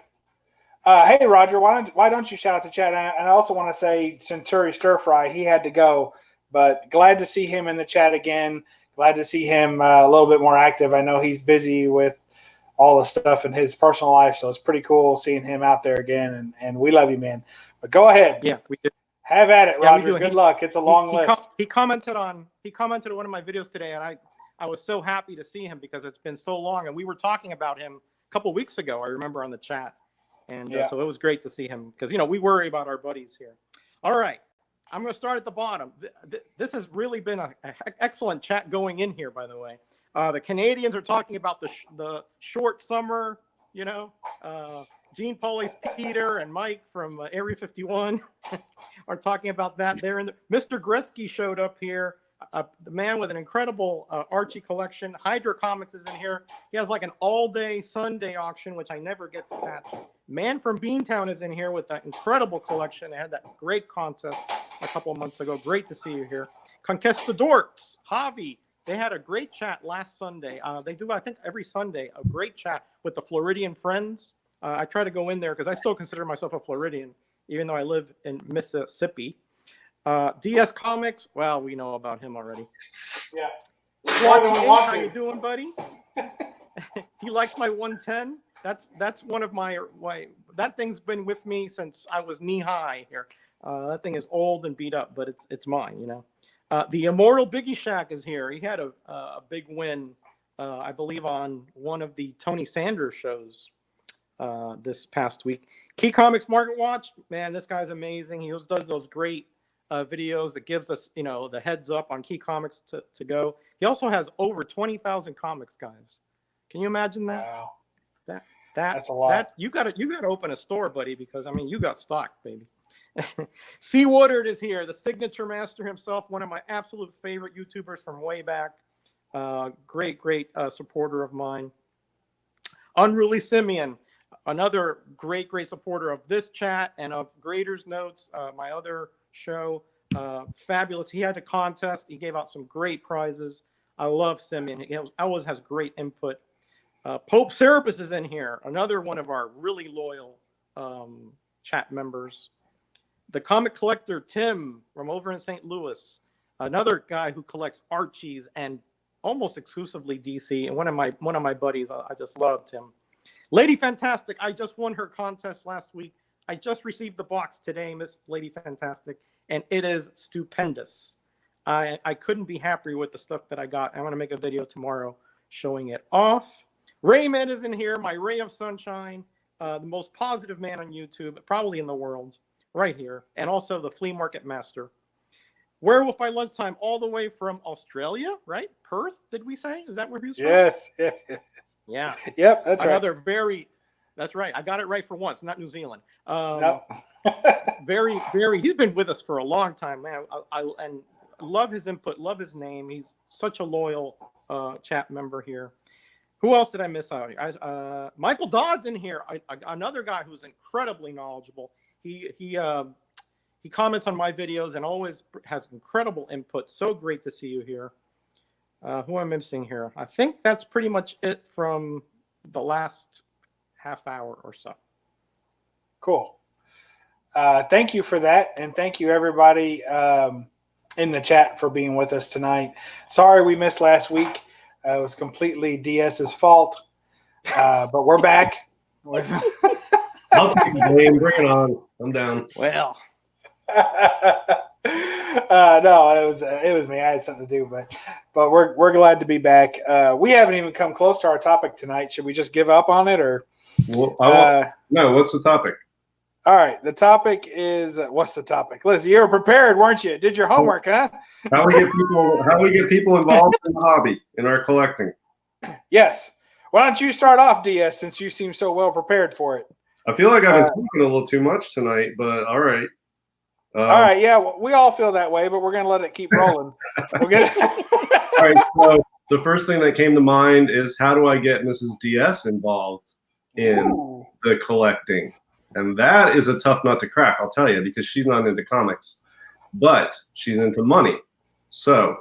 Hey, Roger, why don't you shout out the chat? And I also want to say Centuri Stir Fry, he had to go, but glad to see him in the chat again. Glad to see him a little bit more active. I know he's busy with all the stuff in his personal life, so it's pretty cool seeing him out there again. And we love you, man. But go ahead. Yeah, we do. Have at it, Roger. Good luck. It's a long list. He commented on one of my videos today, and I was so happy to see him because it's been so long, and we were talking about him a couple weeks ago. I remember on the chat, and so it was great to see him because we worry about our buddies here. All right, I'm going to start at the bottom. This has really been an excellent chat going in here, by the way. The Canadians are talking about the short summer, Gene Pauly's Peter and Mike from Area 51 are talking about that. Mr. Gretzky showed up here, the man with an incredible Archie collection. Hydra Comics is in here. He has like an all-day Sunday auction, which I never get to catch. Man from Beantown is in here with that incredible collection. They had that great contest a couple of months ago. Great to see you here. Conquistadorks, Javi. They had a great chat last Sunday. They do, I think, every Sunday, a great chat with the Floridian friends. I try to go in there because I still consider myself a Floridian, even though I live in Mississippi. DS Comics, well, we know about him already. Yeah. How you doing, buddy? He likes my 110. That's one of my that thing's been with me since I was knee high here. That thing is old and beat up, but it's mine, The Immortal Biggie Shack is here. He had a big win, I believe, on one of the Tony Sanders shows this past week. Key Comics Market Watch, man, this guy's amazing. He does those great videos that gives us, the heads up on key comics to go. He also has over 20,000 comics, guys. Can you imagine that? Wow. That's a lot. You got to open a store, buddy, because you got stock, baby. C. Woodard is here, the signature master himself, one of my absolute favorite YouTubers from way back. Great supporter of mine. Unruly Simeon, another great supporter of this chat and of Graders Notes, my other show. Fabulous. He had a contest. He gave out some great prizes. I love Simeon. He always has great input. Pope Serapis is in here, another one of our really loyal chat members. The comic collector Tim from over in St. Louis, another guy who collects Archies and almost exclusively DC, and one of my buddies. I just loved him. Lady Fantastic, I just won her contest last week. I just received the box today, Miss Lady Fantastic, and it is stupendous. I couldn't be happier with the stuff that I got. I'm going to make a video tomorrow showing it off. Raymond is in here, my ray of sunshine, the most positive man on YouTube, probably in the world, right here, and also the flea market master. Werewolf by Lunchtime, all the way from Australia, right? Perth, did we say? Is that where he was from? Yes. Yeah. Yep, that's right. That's right. I got it right for once, not New Zealand. No. Very, he's been with us for a long time, man. And love his input, love his name. He's such a loyal chat member here. Who else did I miss out? Michael Dodd's in here, another guy who's incredibly knowledgeable. He comments on my videos and always has incredible input. So great to see you here. Who am I missing here? I think that's pretty much it from the last half hour or so. Cool. Thank you for that, and thank you everybody in the chat for being with us tonight. Sorry we missed last week. It was completely DS's fault, but we're back. I'll take the blame. Bring it on. I'm down. Well, no, it was me. I had something to do, but we're glad to be back. We haven't even come close to our topic tonight. Should we just give up on it, or? Well, no. What's the topic? All right, the topic is what's the topic? Listen, you were prepared, weren't you? Did your homework, huh? How we get people involved in the hobby, in our collecting. Yes. Why don't you start off, DS, since you seem so well prepared for it? I feel like I've been talking a little too much tonight, but all right. All right, yeah, we all feel that way, but we're going to let it keep rolling. All right, so the first thing that came to mind is how do I get Mrs. DS involved in the collecting? And that is a tough nut to crack, I'll tell you, because she's not into comics, but she's into money. So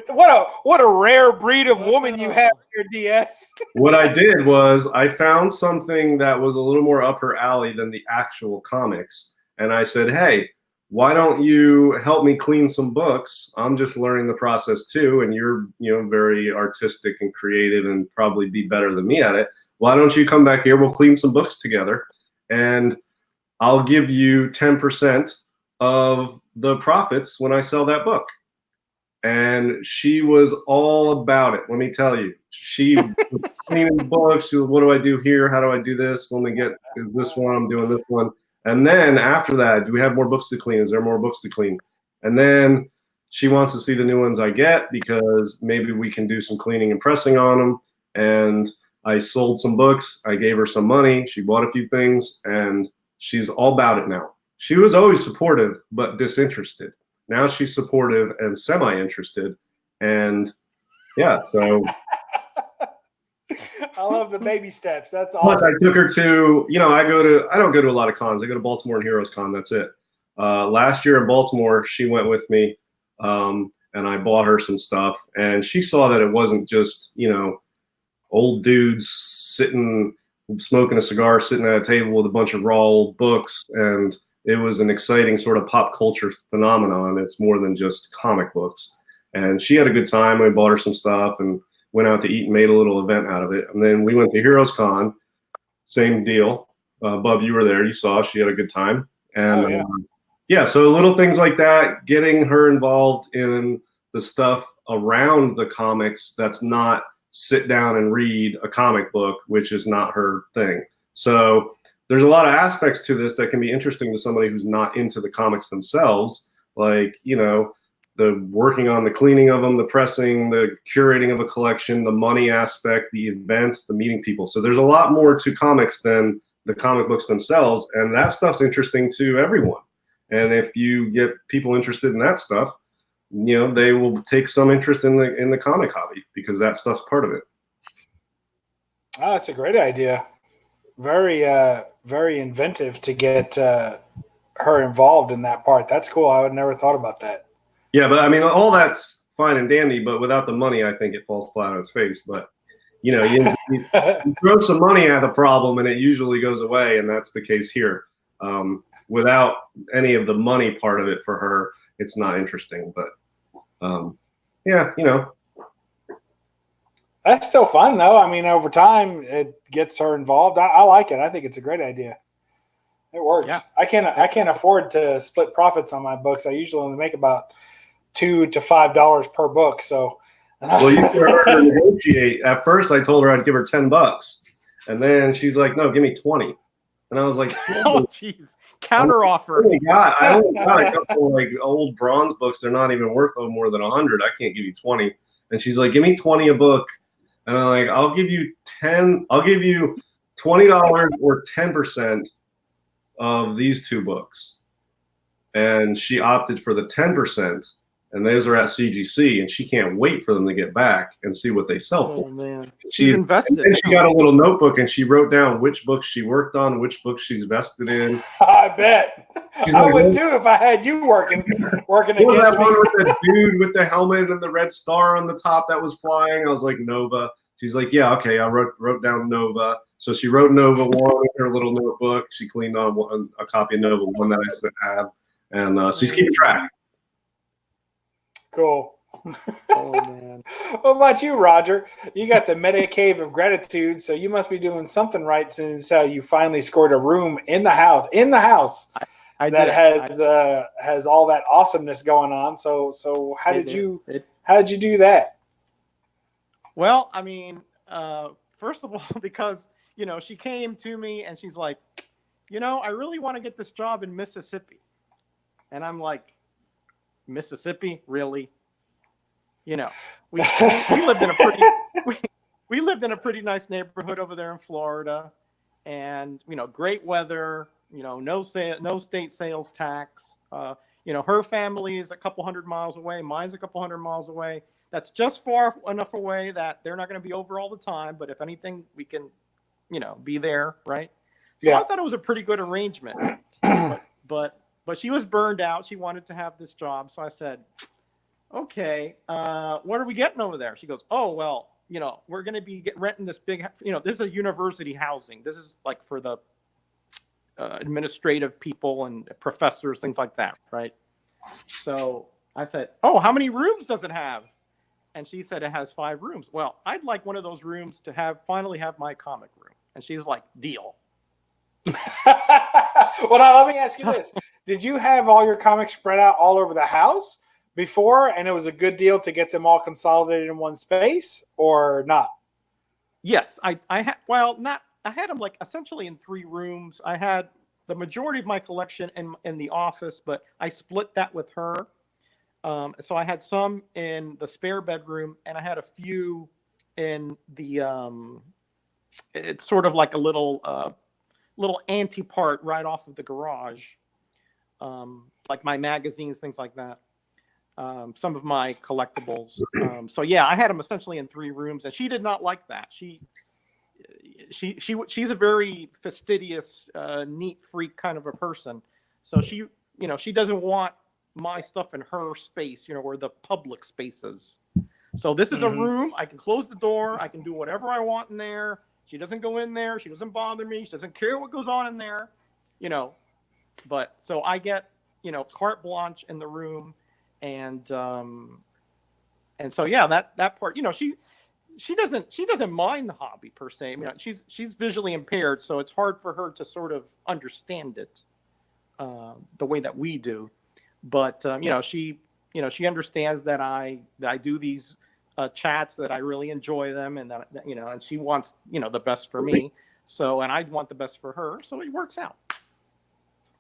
what a rare breed of woman you have here, DS. What I did was I found something that was a little more up her alley than the actual comics. And I said, hey, why don't you help me clean some books? I'm just learning the process too. And you're, very artistic and creative and probably be better than me at it. Why don't you come back here? We'll clean some books together and I'll give you 10% of the profits when I sell that book. And she was all about it. Let me tell you, she was cleaning books. She was, what do I do here? How do I do this? Let me get, is this one? I'm doing this one. And then after that, do we have more books to clean? Is there more books to clean? And then she wants to see the new ones I get because maybe we can do some cleaning and pressing on them. And I sold some books. I gave her some money. She bought a few things and she's all about it now. She was always supportive, but disinterested. Now she's supportive and semi-interested. And yeah, so. I love the baby steps. That's awesome. awesome. Plus I took her to, I don't go to a lot of cons. I go to Baltimore and Heroes Con. That's it. Last year in Baltimore, she went with me and I bought her some stuff. And she saw that it wasn't just, old dudes sitting, smoking a cigar, sitting at a table with a bunch of raw old books. And it was an exciting sort of pop culture phenomenon. It's more than just comic books. And she had a good time. I bought her some stuff and went out to eat and made a little event out of it. And then we went to Heroes Con, same deal. Bub, you were there. You saw she had a good time. And yeah, so little things like that, getting her involved in the stuff around the comics that's not sit down and read a comic book, which is not her thing. So there's a lot of aspects to this that can be interesting to somebody who's not into the comics themselves, like, you know, the working on the cleaning of them, the pressing, the curating of a collection, the money aspect, the events, the meeting people. So there's a lot more to comics than the comic books themselves, and that stuff's interesting to everyone. And if you get people interested in that stuff, you know, they will take some interest in the comic hobby because that stuff's part of it. Oh, that's a great idea. Very, very inventive to get her involved in that part. That's cool. I would never thought about that. Yeah, but I mean, all that's fine and dandy, but without the money, I think it falls flat on its face. But, you know, you throw some money at the problem and it usually goes away, and that's the case here. Without any of the money part of it for her, it's not interesting. But, yeah, you know. That's still fun, though. I mean, over time, it gets her involved. I like it. I think it's a great idea. It works. Yeah. I can't afford to split profits on my books. I usually only make about $2 to $5 per book. So, well, you heard her negotiate. At first, I told her I'd give her $10, and then she's like, "No, give me 20." And I was like, "Oh, jeez, counter offer." I only got a couple like old bronze books. They're not even worth more than 100. I can't give you 20. And she's like, "Give me 20 a book." And I'm like, "I'll give you 10. I'll give you $20 or 10% of these 2 books." And she opted for the 10%. And those are at CGC, and she can't wait for them to get back and see what they sell for. Oh, man. She's invested. And she got a little notebook, and she wrote down which books she worked on, which books she's vested in. I bet. I would too if I had you working against that me. One with the dude with the helmet and the red star on the top that was flying? I was like, Nova. She's like, yeah, okay. I wrote down Nova. So she wrote Nova 1 in her little notebook. She cleaned on a copy of Nova 1 that I still have. And she's keeping track. Cool. Oh, man. What about you, Roger? You got the Meta Cave of Gratitude, so you must be doing something right since you finally scored a room in the house. That has all that awesomeness going on. So how did you do that? Well, I mean, first of all, because, you know, she came to me and she's like, you know, I really want to get this job in Mississippi. And I'm like, Mississippi, really? You know, we lived in a pretty we lived in a pretty nice neighborhood over there in Florida, and, you know, great weather. You know, no state sales tax. You know, her family is a couple hundred miles away. Mine's a couple hundred miles away. That's just far enough away that they're not going to be over all the time. But if anything, we can, you know, be there, right? So yeah. I thought it was a pretty good arrangement. But she was burned out. She wanted to have this job. So I said, okay, what are we getting over there? She goes, oh, well, you know, we're going to be renting this big, you know, this is a university housing. This is like for the administrative people and professors, things like that, right? So I said, oh, how many rooms does it have? And she said it has 5 rooms. Well, I'd like one of those rooms to finally have my comic room. And she's like, deal. Well, now let me ask you this. Did you have all your comics spread out all over the house before, and it was a good deal to get them all consolidated in one space, or not? Yes, I had them like essentially in 3 rooms. I had the majority of my collection in the office, but I split that with her. So I had some in the spare bedroom, and I had a few in the it's sort of like a little anti part right off of the garage, like my magazines, things like that. Some of my collectibles. So yeah, I had them essentially in 3 rooms, and she did not like that. She's a very fastidious, neat freak kind of a person. So she doesn't want my stuff in her space, you know, where the public spaces. So this is a room. I can close the door. I can do whatever I want in there. She doesn't go in there. She doesn't bother me. She doesn't care what goes on in there, you know. But so I get, you know, carte blanche in the room, and so yeah, that part, you know, she doesn't mind the hobby per se. You know, she's visually impaired, so it's hard for her to sort of understand it the way that we do. But you know, she understands that I do these chats, that I really enjoy them, and that, you know, and she wants, you know, the best for me. So, and I want the best for her, so it works out.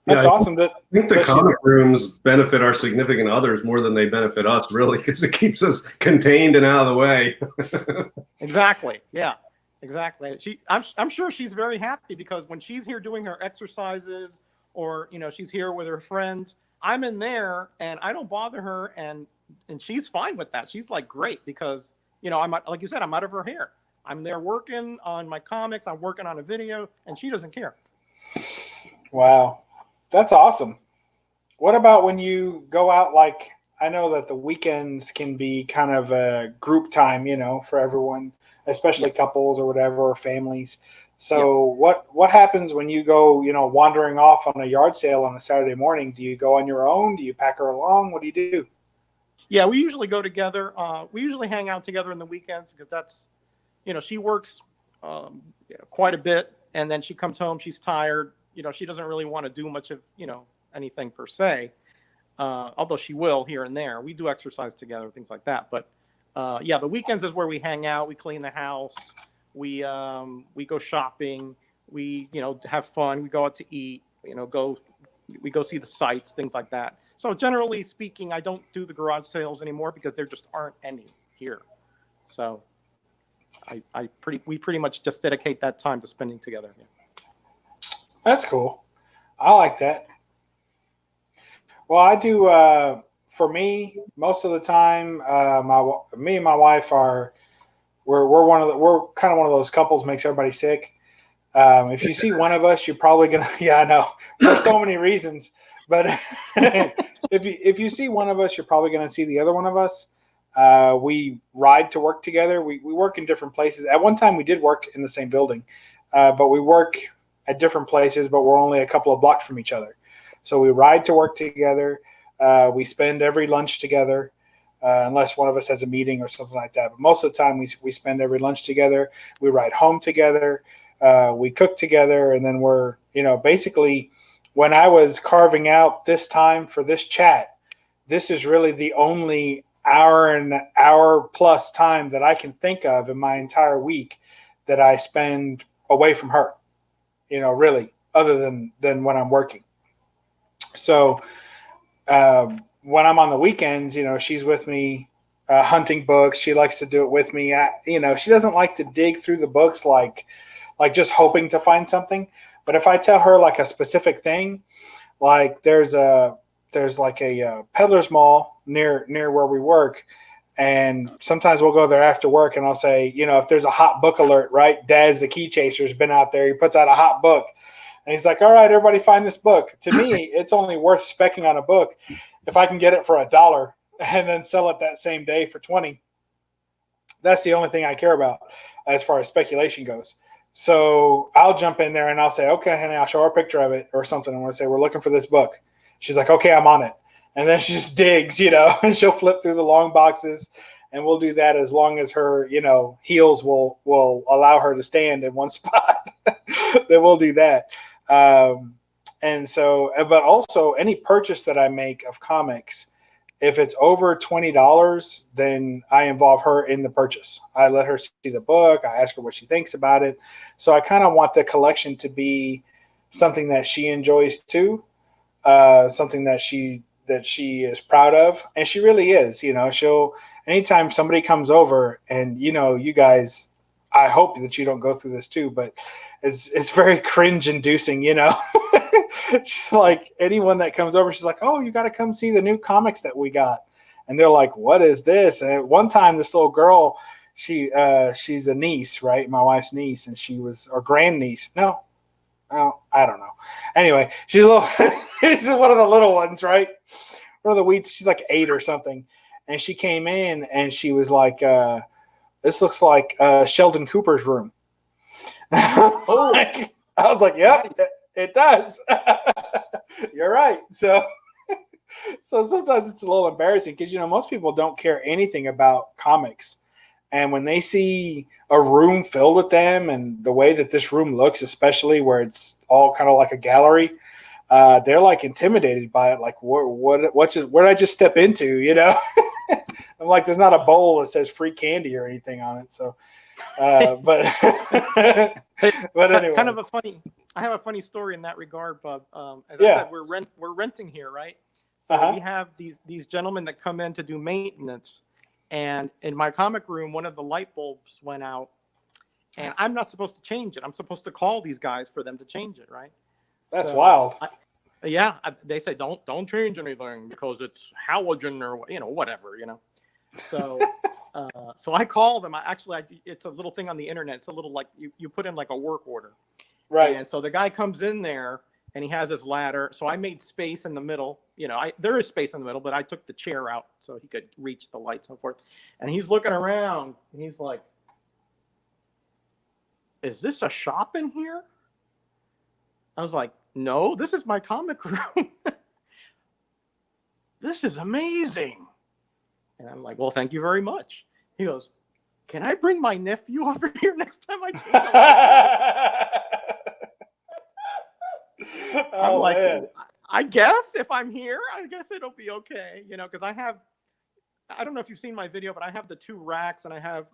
That's awesome. I think the comic rooms benefit our significant others more than they benefit us, really, because it keeps us contained and out of the way. Exactly. Yeah. Exactly. I'm sure she's very happy, because when she's here doing her exercises, or she's here with her friends, I'm in there and I don't bother her, and she's fine with that. She's like, great, because I'm, like you said, I'm out of her hair. I'm there working on my comics. I'm working on a video, and she doesn't care. Wow. That's awesome. What about when you go out? Like, I know that the weekends can be kind of a group time, for everyone, especially couples or whatever, or families. So what happens when you go, wandering off on a yard sale on a Saturday morning? Do you go on your own? Do you pack her along? What do you do? Yeah, we usually go together. We usually hang out together on the weekends, because that's, she works quite a bit, and then she comes home, she's tired. She doesn't really want to do much of, anything per se, although she will here and there. We do exercise together, things like that. But the weekends is where we hang out. We clean the house. We go shopping. We, have fun. We go out to eat. We go see the sights, things like that. So generally speaking, I don't do the garage sales anymore, because there just aren't any here. So we pretty much just dedicate that time to spending together. Yeah. That's cool. I like that. Well, I do. For me, most of the time, me and my wife we're kind of one of those couples makes everybody sick. If you see one of us, you're probably gonna. Yeah, I know, for so many reasons. But if you see one of us, you're probably gonna see the other one of us. We ride to work together. We work in different places. At one time, we did work in the same building, but we work at different places, but we're only a couple of blocks from each other. So we ride to work together. We spend every lunch together, unless one of us has a meeting or something like that. But most of the time, we spend every lunch together. We ride home together. We cook together. And then we're, basically, when I was carving out this time for this chat, this is really the only hour plus time that I can think of in my entire week that I spend away from her. Really, other than when I'm working. So when I'm on the weekends, she's with me hunting books. She likes to do it with me. She doesn't like to dig through the books like just hoping to find something. But if I tell her like a specific thing, like there's like a peddler's mall near where we work. And sometimes we'll go there after work, and I'll say, if there's a hot book alert, right? Daz, the key chaser, has been out there. He puts out a hot book. And he's like, all right, everybody find this book. To me, it's only worth specking on a book if I can get it for $1 and then sell it that same day for $20. That's the only thing I care about as far as speculation goes. So I'll jump in there and I'll say, okay, honey, I'll show her a picture of it or something. I'm going to say, we're looking for this book. She's like, okay, I'm on it. And then she just digs, and she'll flip through the long boxes, and we'll do that as long as her, heels will allow her to stand in one spot. Then we'll do that. And so, but also any purchase that I make of comics, if it's over $20, then I involve her in the purchase. I let her see the book. I ask her what she thinks about it. So I kind of want the collection to be something that she enjoys too, something that she is proud of. And she really is, she'll, anytime somebody comes over and, you guys, I hope that you don't go through this too, but it's very cringe inducing, She's like, anyone that comes over, she's like, oh, you got to come see the new comics that we got. And they're like, what is this? And at one time, this little girl, she's a niece, right? My wife's niece. And she was, or grandniece. No, I don't know. Anyway, she's a little, she's one of the little ones, right? One of the weeds. She's like 8 or something. And she came in and she was like, this looks like Sheldon Cooper's room. I was like, yep, it does. You're right. So sometimes it's a little embarrassing because, most people don't care anything about comics. And when they see a room filled with them and the way that this room looks, especially where it's all kind of like a gallery, they're like intimidated by it. Like, where did I just step into? I'm like, there's not a bowl that says free candy or anything on it. So But but anyway, kind of a funny. I have a funny story in that regard, Bub. As I said, we're renting here, right? So we have these gentlemen that come in to do maintenance, and in my comic room, one of the light bulbs went out, and I'm not supposed to change it. I'm supposed to call these guys for them to change it, right? That's wild. They say don't change anything because it's halogen or whatever. So so I call them. It's a little thing on the internet. It's a little like you put in like a work order, right? And so the guy comes in there and he has his ladder. So I made space in the middle. There is space in the middle, but I took the chair out so he could reach the light and so forth. And he's looking around and he's like, "Is this a shop in here?" I was like, "No, this is my comic room." "This is amazing." And I'm like, "Well, thank you very much." He goes, "Can I bring my nephew over here next time I change?" I'm like, man. I guess if I'm here, I guess it'll be okay. Because I don't know if you've seen my video, but I have the 2 racks and I had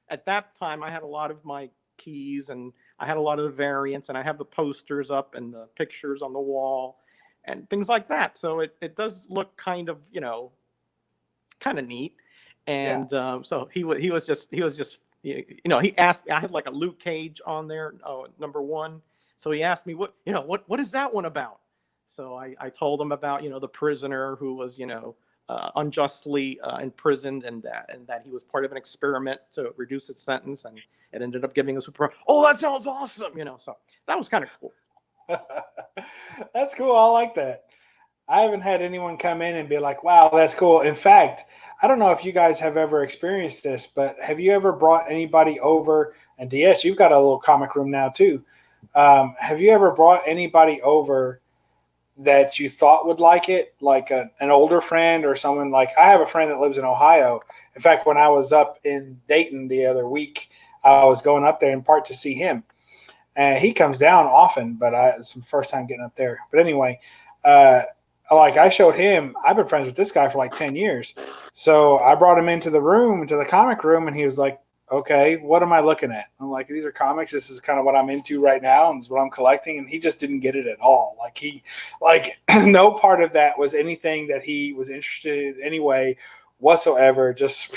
at that time, I had a lot of my keys and I had a lot of the variants and I have the posters up and the pictures on the wall and things like that. So it does look kind of neat. And so he was just he asked, I had like a Luke Cage on there, number 1. So he asked me what is that one about? So I told him about the prisoner who was unjustly imprisoned and that he was part of an experiment to reduce his sentence and it ended up giving us a oh, that sounds awesome. So that was kind of cool. That's cool. I like that. I haven't had anyone come in and be like, wow, that's cool. In fact, I don't know if you guys have ever experienced this, but have you ever brought anybody over? And DS, you've got a little comic room now too. Have you ever brought anybody over that you thought would like it, like an older friend or someone? Like I have a friend that lives in Ohio. In fact, when I was up in Dayton the other week, I was going up there in part to see him. And he comes down often, but it's the first time getting up there. But anyway, like I showed him, I've been friends with this guy for like 10 years. So I brought him into the comic room, and he was like, okay, what am I looking at? I'm like, these are comics. This is kind of what I'm into right now, and it's what I'm collecting. And he just didn't get it at all. Like no part of that was anything that he was interested in anyway whatsoever. Just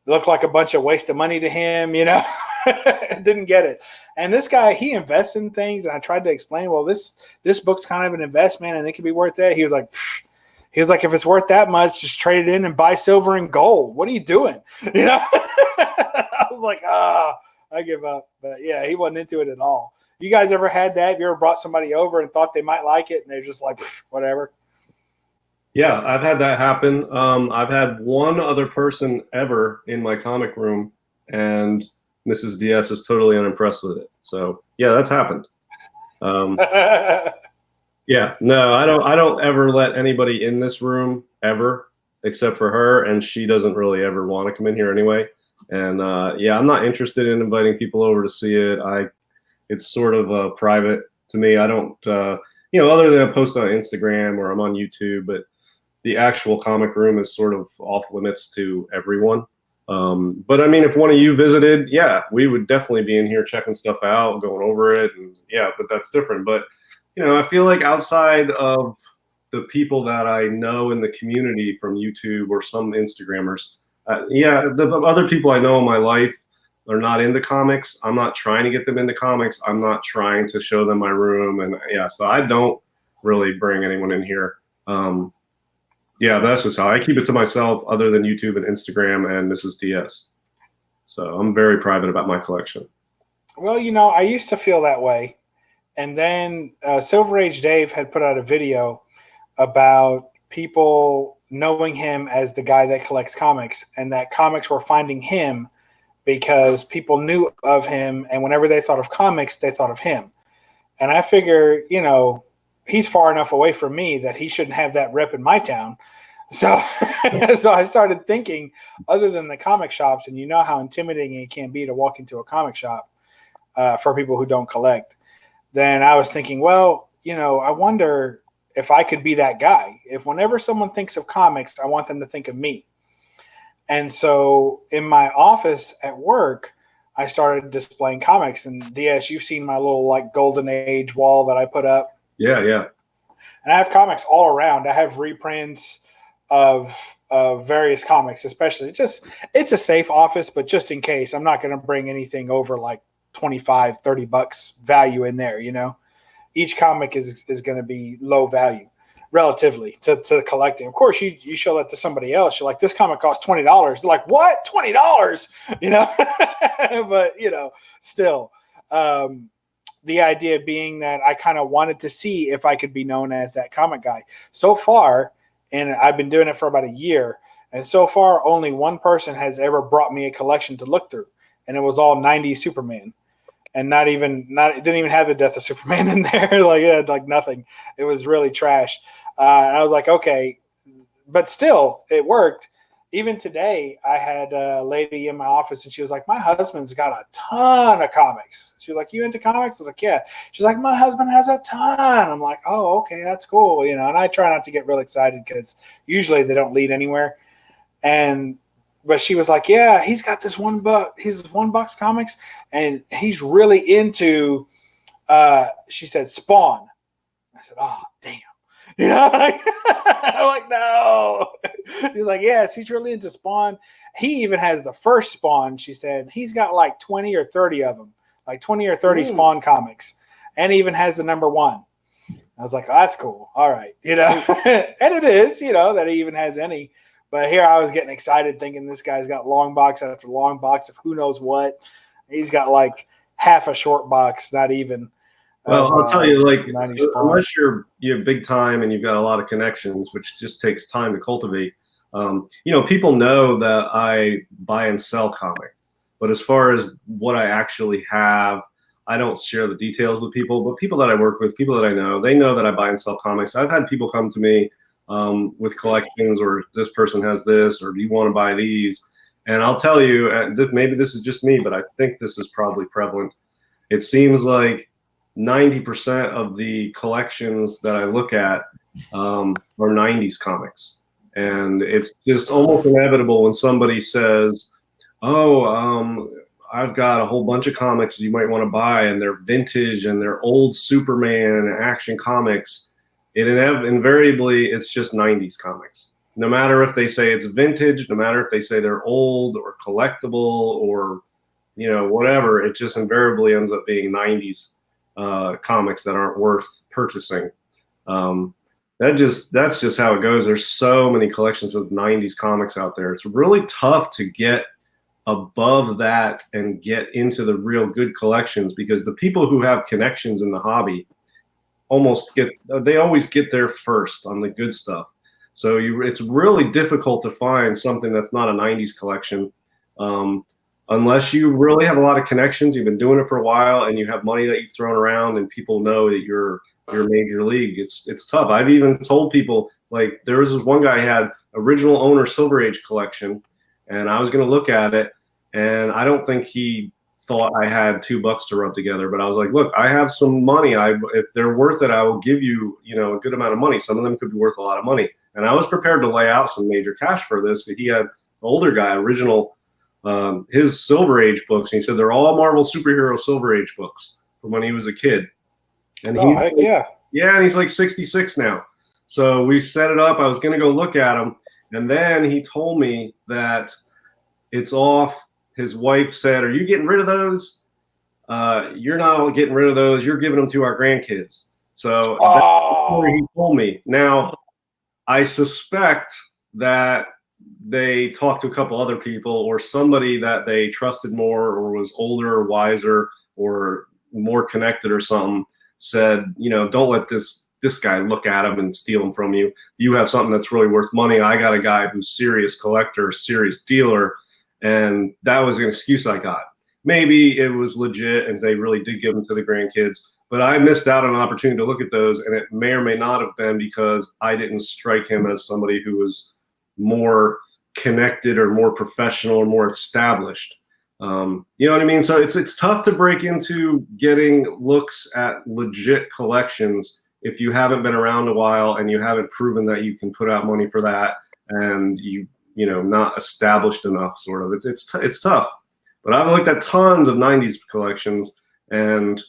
looked like a bunch of waste of money to him, didn't get it. And this guy, he invests in things. And I tried to explain, well, this book's kind of an investment and it could be worth that. He was like, if it's worth that much, just trade it in and buy silver and gold. What are you doing? I was like, I give up. But yeah, he wasn't into it at all. You guys ever had that? Have you ever brought somebody over and thought they might like it and they're just like, whatever? Yeah, I've had that happen. I've had one other person ever in my comic room, and Mrs. DS is totally unimpressed with it. So yeah, that's happened. Yeah, no, I don't ever let anybody in this room ever, except for her, and she doesn't really ever want to come in here anyway. And yeah, I'm not interested in inviting people over to see it. It's sort of private to me. I don't, other than I post on Instagram or I'm on YouTube, but the actual comic room is sort of off limits to everyone. But I mean, if one of you visited, yeah, we would definitely be in here checking stuff out, going over it. And yeah, but that's different. But, I feel like outside of the people that I know in the community from YouTube or some Instagrammers, the other people I know in my life are not into comics. I'm not trying to get them into comics. I'm not trying to show them my room. And yeah, so I don't really bring anyone in here. Yeah, that's just how I keep it to myself, other than YouTube and Instagram and Mrs. DS. So I'm very private about my collection. Well, I used to feel that way. And then Silver Age Dave had put out a video about people knowing him as the guy that collects comics, and that comics were finding him because people knew of him. And whenever they thought of comics, they thought of him. And I figure, he's far enough away from me that he shouldn't have that rep in my town. So so I started thinking, other than the comic shops, and how intimidating it can be to walk into a comic shop for people who don't collect, then I was thinking, well, I wonder if I could be that guy. If whenever someone thinks of comics, I want them to think of me. And so in my office at work, I started displaying comics. And DS, you've seen my little like golden age wall that I put up. Yeah. And I have comics all around. I have reprints of various comics, especially it's a safe office, but just in case, I'm not going to bring anything over like $25-$30 value in there. Each comic is going to be low value relatively to the collecting. Of course, you show that to somebody else. You're like, this comic costs $20. They're like, what? $20? But still, the idea being that I kind of wanted to see if I could be known as that comic guy. So far, and I've been doing it for about a year, and so far only one person has ever brought me a collection to look through, and it was all 90s Superman. And it didn't even have the death of Superman in there. like nothing. It was really trash. And I was like, okay, but still it worked. Even today, I had a lady in my office and she was like, my husband's got a ton of comics. She was like, you into comics? I was like, yeah. She's like, my husband has a ton. I'm like, oh, okay, that's cool. And I try not to get real excited because usually they don't lead anywhere. But she was like, yeah, he's got this $1 comics, and he's really into, she said, Spawn. I said, oh, damn. I'm like, no. He's like, yes, he's really into Spawn. He even has the first Spawn, she said. He's got like 20 or 30 of them, like 20 or 30 Spawn comics, and even has the number 1. I was like, oh, that's cool. All right. And it is, that he even has any. But here I was getting excited thinking this guy's got long box after long box of who knows what. He's got like half a short box, not even. Well, I'll tell you, like, unless you're big time and you've got a lot of connections, which just takes time to cultivate, people know that I buy and sell comics. But as far as what I actually have, I don't share the details with people. But people that I work with, people that I know, they know that I buy and sell comics. I've had people come to me with collections, or this person has this, or do you want to buy these? And I'll tell you, maybe this is just me, but I think this is probably prevalent. It seems like 90% of the collections that I look at are 90s comics. And it's just almost inevitable when somebody says, I've got a whole bunch of comics you might want to buy, and they're vintage and they're old Superman action comics. Invariably, it's just 90s comics. No matter if they say it's vintage, no matter if they say they're old or collectible or, whatever, it just invariably ends up being 90s comics that aren't worth purchasing. That's just how it goes. There's so many collections of 90s comics out there. It's really tough to get above that and get into the real good collections, because the people who have connections in the hobby they always get there first on the good stuff. So it's really difficult to find something that's not a 90s collection, unless you really have a lot of connections. You've been doing it for a while and you have money that you've thrown around and people know that you're major league. It's tough. I've even told people, like, there was this one guy who had original owner Silver Age collection, and I was going to look at it, and I don't think he thought I had $2 to rub together, but I was like, look, I have some money. If they're worth it, I will give you, a good amount of money. Some of them could be worth a lot of money. And I was prepared to lay out some major cash for this, but he had an older guy, original, his Silver Age books. And he said, they're all Marvel superhero Silver Age books from when he was a kid. And and he's like 66 now. So we set it up. I was going to go look at him. And then he told me that it's off. His wife said, are you getting rid of those? You're not getting rid of those. You're giving them to our grandkids. So that's what he told me. Now, I suspect that they talked to a couple other people, or somebody that they trusted more, or was older or wiser or more connected or something, said, don't let this guy look at them and steal them from you. You have something that's really worth money. I got a guy who's serious collector, serious dealer. And that was an excuse I got. Maybe it was legit and they really did give them to the grandkids, but I missed out on an opportunity to look at those, and it may or may not have been because I didn't strike him as somebody who was more connected or more professional or more established. You know what I mean? So it's tough to break into getting looks at legit collections if you haven't been around a while and you haven't proven that you can put out money for that, and not established enough. Sort of, it's tough. But I've looked at tons of '90s collections, and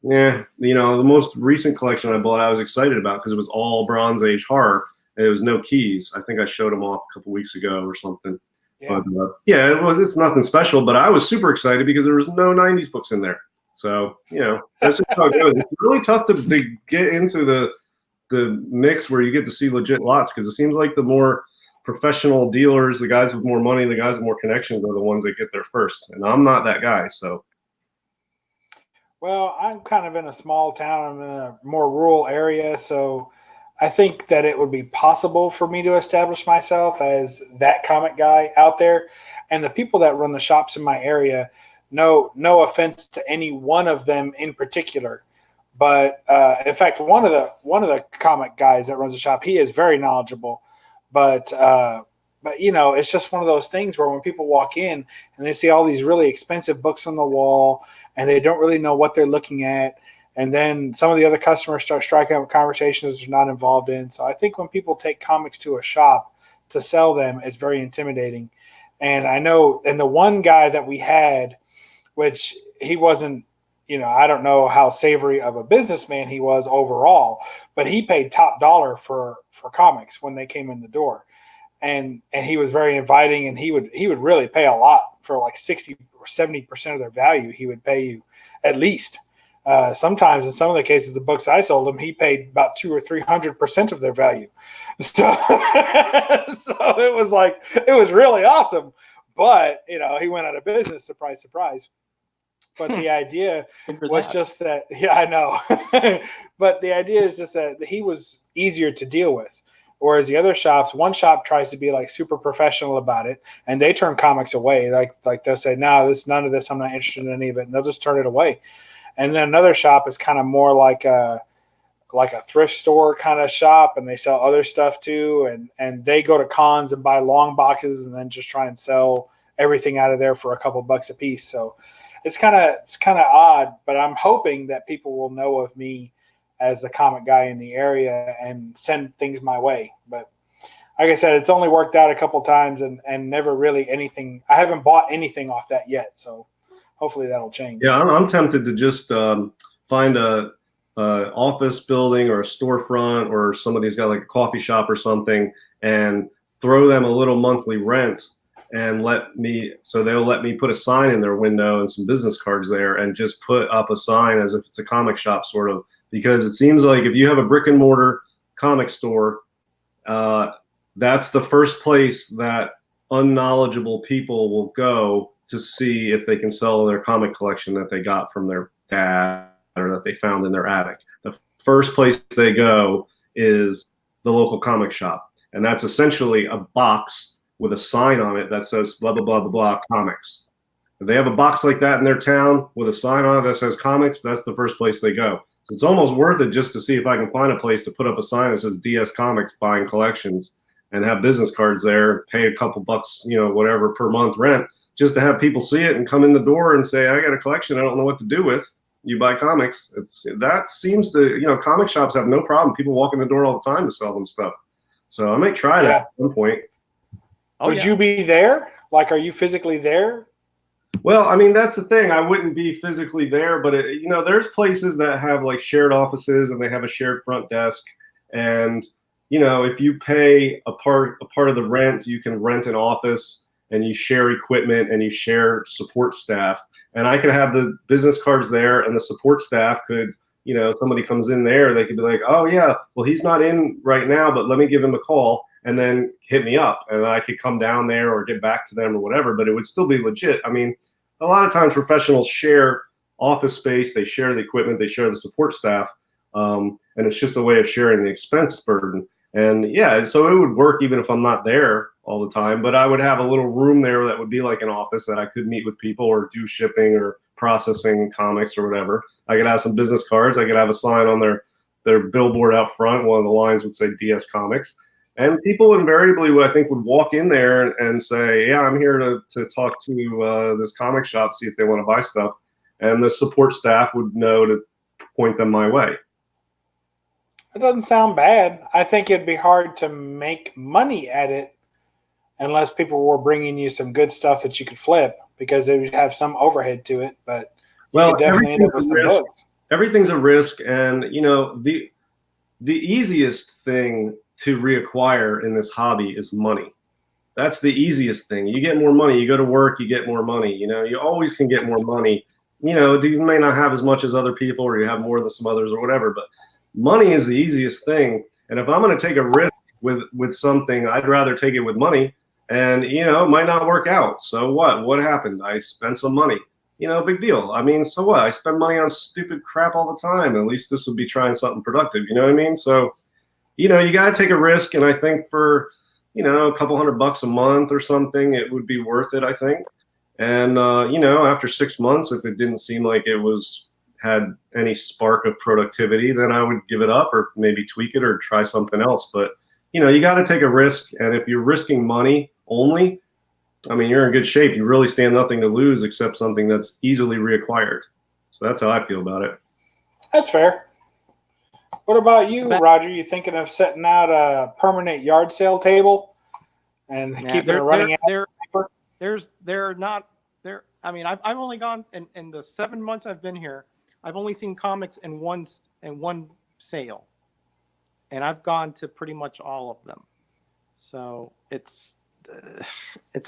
yeah, the most recent collection I bought, I was excited about because it was all Bronze Age horror. And it was no keys. I think I showed them off a couple weeks ago or something. Yeah. But it's nothing special. But I was super excited because there was no '90s books in there. So that's just how it goes. It's really tough to get into the mix where you get to see legit lots, because it seems like the more professional dealers, the guys with more money, the guys with more connections are the ones that get there first. And I'm not that guy. So. Well, I'm kind of in a small town. I'm in a more rural area, so I think that it would be possible for me to establish myself as that comic guy out there. And the people that run the shops in my area, no offense to any one of them in particular, but in fact, one of the comic guys that runs the shop, he is very knowledgeable. But it's just one of those things where when people walk in and they see all these really expensive books on the wall and they don't really know what they're looking at, and then some of the other customers start striking up conversations they're not involved in. So I think when people take comics to a shop to sell them, it's very intimidating. And I know, and the one guy that we had, which he wasn't, I don't know how savory of a businessman he was overall, but he paid top dollar for comics when they came in the door. And he was very inviting, and he would really pay a lot for like 60 or 70% of their value. He would pay you at least. Sometimes in some of the cases, the books I sold him, he paid about 200 or 300% of their value. So, so it was really awesome. But he went out of business. Surprise, surprise. But the idea was just that. Yeah, I know. But the idea is just that he was easier to deal with. Whereas the other shops, one shop tries to be like super professional about it, and they turn comics away. Like they'll say, "No, none of this. I'm not interested in any of it," and they'll just turn it away. And then another shop is kind of more like a thrift store kind of shop, and they sell other stuff too. And they go to cons and buy long boxes and then just try and sell everything out of there for a couple bucks a piece. So it's kind of odd, but I'm hoping that people will know of me as the comic guy in the area and send things my way. But like I said, it's only worked out a couple times and never really anything. I haven't bought anything off that yet. So hopefully that'll change. Yeah, I'm tempted to just find a office building or a storefront, or somebody's got like a coffee shop or something, and throw them a little monthly rent, and they'll let me put a sign in their window and some business cards there, and just put up a sign as if it's a comic shop sort of. Because it seems like if you have a brick and mortar comic store, that's the first place that unknowledgeable people will go to see if they can sell their comic collection that they got from their dad or that they found in their attic. The first place they go is the local comic shop. And that's essentially a box with a sign on it that says blah, blah, blah, blah, blah, comics. If they have a box like that in their town with a sign on it that says comics, that's the first place they go. So it's almost worth it just to see if I can find a place to put up a sign that says DS Comics buying collections, and have business cards there, pay a couple bucks, whatever per month rent, just to have people see it and come in the door and say, I got a collection I don't know what to do with. You buy comics. That seems to, comic shops have no problem. People walk in the door all the time to sell them stuff. So I might try that at some point. Would you be there? Like, are you physically there? Well, I mean, that's the thing. I wouldn't be physically there, but there's places that have like shared offices and they have a shared front desk. And, if you pay a part of the rent, you can rent an office and you share equipment and you share support staff. And I could have the business cards there, and the support staff could, somebody comes in there, they could be like, oh yeah, well, he's not in right now, but let me give him a call, and then hit me up, and I could come down there or get back to them or whatever, but it would still be legit. I mean, a lot of times professionals share office space, they share the equipment, they share the support staff, and it's just a way of sharing the expense burden. And yeah, so it would work even if I'm not there all the time, but I would have a little room there that would be like an office that I could meet with people or do shipping or processing comics or whatever. I could have some business cards. I could have a sign on their billboard out front. One of the lines would say DS Comics. And people invariably, I think, would walk in there and say, yeah, I'm here to talk to this comic shop, see if they want to buy stuff. And the support staff would know to point them my way. It doesn't sound bad. I think it'd be hard to make money at it unless people were bringing you some good stuff that you could flip, because they would have some overhead to it. But you could definitely end up with some books. Everything's a risk, and the easiest thing to reacquire in this hobby is money. That's the easiest thing. You get more money. You go to work, you get more money. You always can get more money. You may not have as much as other people, or you have more than some others, or whatever. But money is the easiest thing. And if I'm going to take a risk with something, I'd rather take it with money. And it might not work out. So what? What happened? I spent some money. Big deal. I mean, so what? I spend money on stupid crap all the time. At least this would be trying something productive. You know what I mean? So, you got to take a risk. And I think for, a couple $100 a month or something, it would be worth it, I think. And, after 6 months, if it didn't seem like it had any spark of productivity, then I would give it up or maybe tweak it or try something else. But, you got to take a risk. And if you're risking money only, I mean, you're in good shape. You really stand nothing to lose except something that's easily reacquired. So that's how I feel about it. That's fair. What about you, Roger? You thinking of setting out a permanent yard sale table and keeping it running out? They're not there. I mean, I've only gone in the 7 months I've been here. I've only seen comics in one sale, and I've gone to pretty much all of them. So it's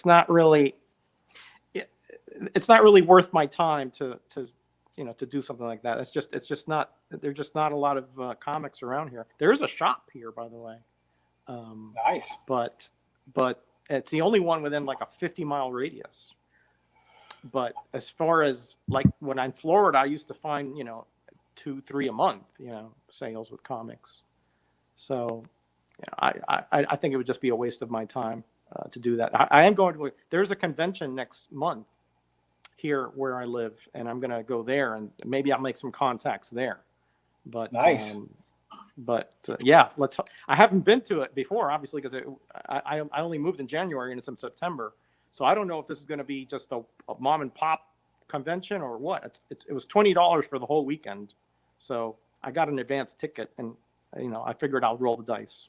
not really worth my time to do something like that. It's just not. There's just not a lot of comics around here. There is a shop here, by the way. Nice. But it's the only one within like a 50-mile radius. But as far as like when I'm in Florida, I used to find 2-3 a month sales with comics. So I think it would just be a waste of my time to do that. I am going to. There's a convention next month here where I live, and I'm going to go there, and maybe I'll make some contacts there. But nice. Yeah, I haven't been to it before, obviously, because I only moved in January and it's in September. So I don't know if this is going to be just a mom and pop convention or what. It was $20 for the whole weekend. So I got an advance ticket, and I figured I'll roll the dice.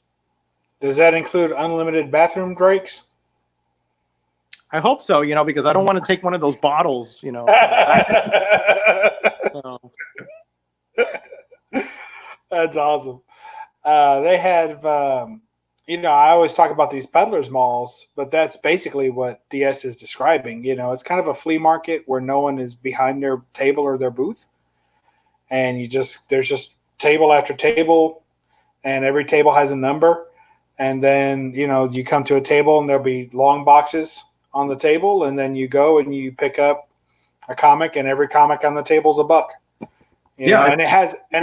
Does that include unlimited bathroom breaks? I hope so, because I don't want to take one of those bottles, So. That's awesome. They have, I always talk about these peddlers malls, but that's basically what DS is describing. It's kind of a flea market where no one is behind their table or their booth. And there's just table after table, and every table has a number. And then, you come to a table and there'll be long boxes on the table, and then you go and you pick up a comic, and every comic on the table is $1. And it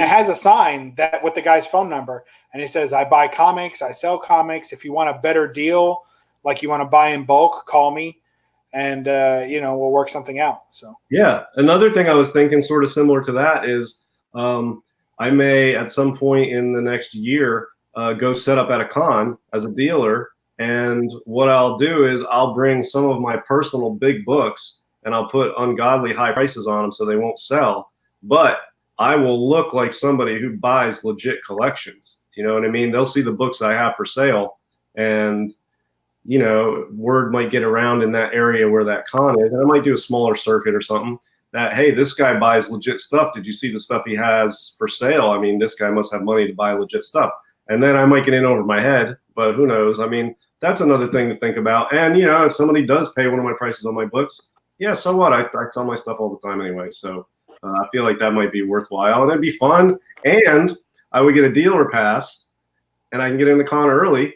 has a sign that with the guy's phone number, and he says, I buy comics, I sell comics. If you want a better deal, like you want to buy in bulk, call me, and we'll work something out. So yeah, another thing I was thinking, sort of similar to that, is I may at some point in the next year go set up at a con as a dealer, and what I'll do is I'll bring some of my personal big books and I'll put ungodly high prices on them so they won't sell, but I will look like somebody who buys legit collections. Do you know what I mean? They'll see the books I have for sale, and word might get around in that area where that con is, and I might do a smaller circuit or something that, hey, this guy buys legit stuff. Did you see the stuff he has for sale? I mean, this guy must have money to buy legit stuff. And then I might get in over my head, but who knows? I mean, that's another thing to think about. And, if somebody does pay one of my prices on my books, yeah, so what? I sell my stuff all the time anyway. So I feel like that might be worthwhile, and it'd be fun. And I would get a dealer pass, and I can get in the con early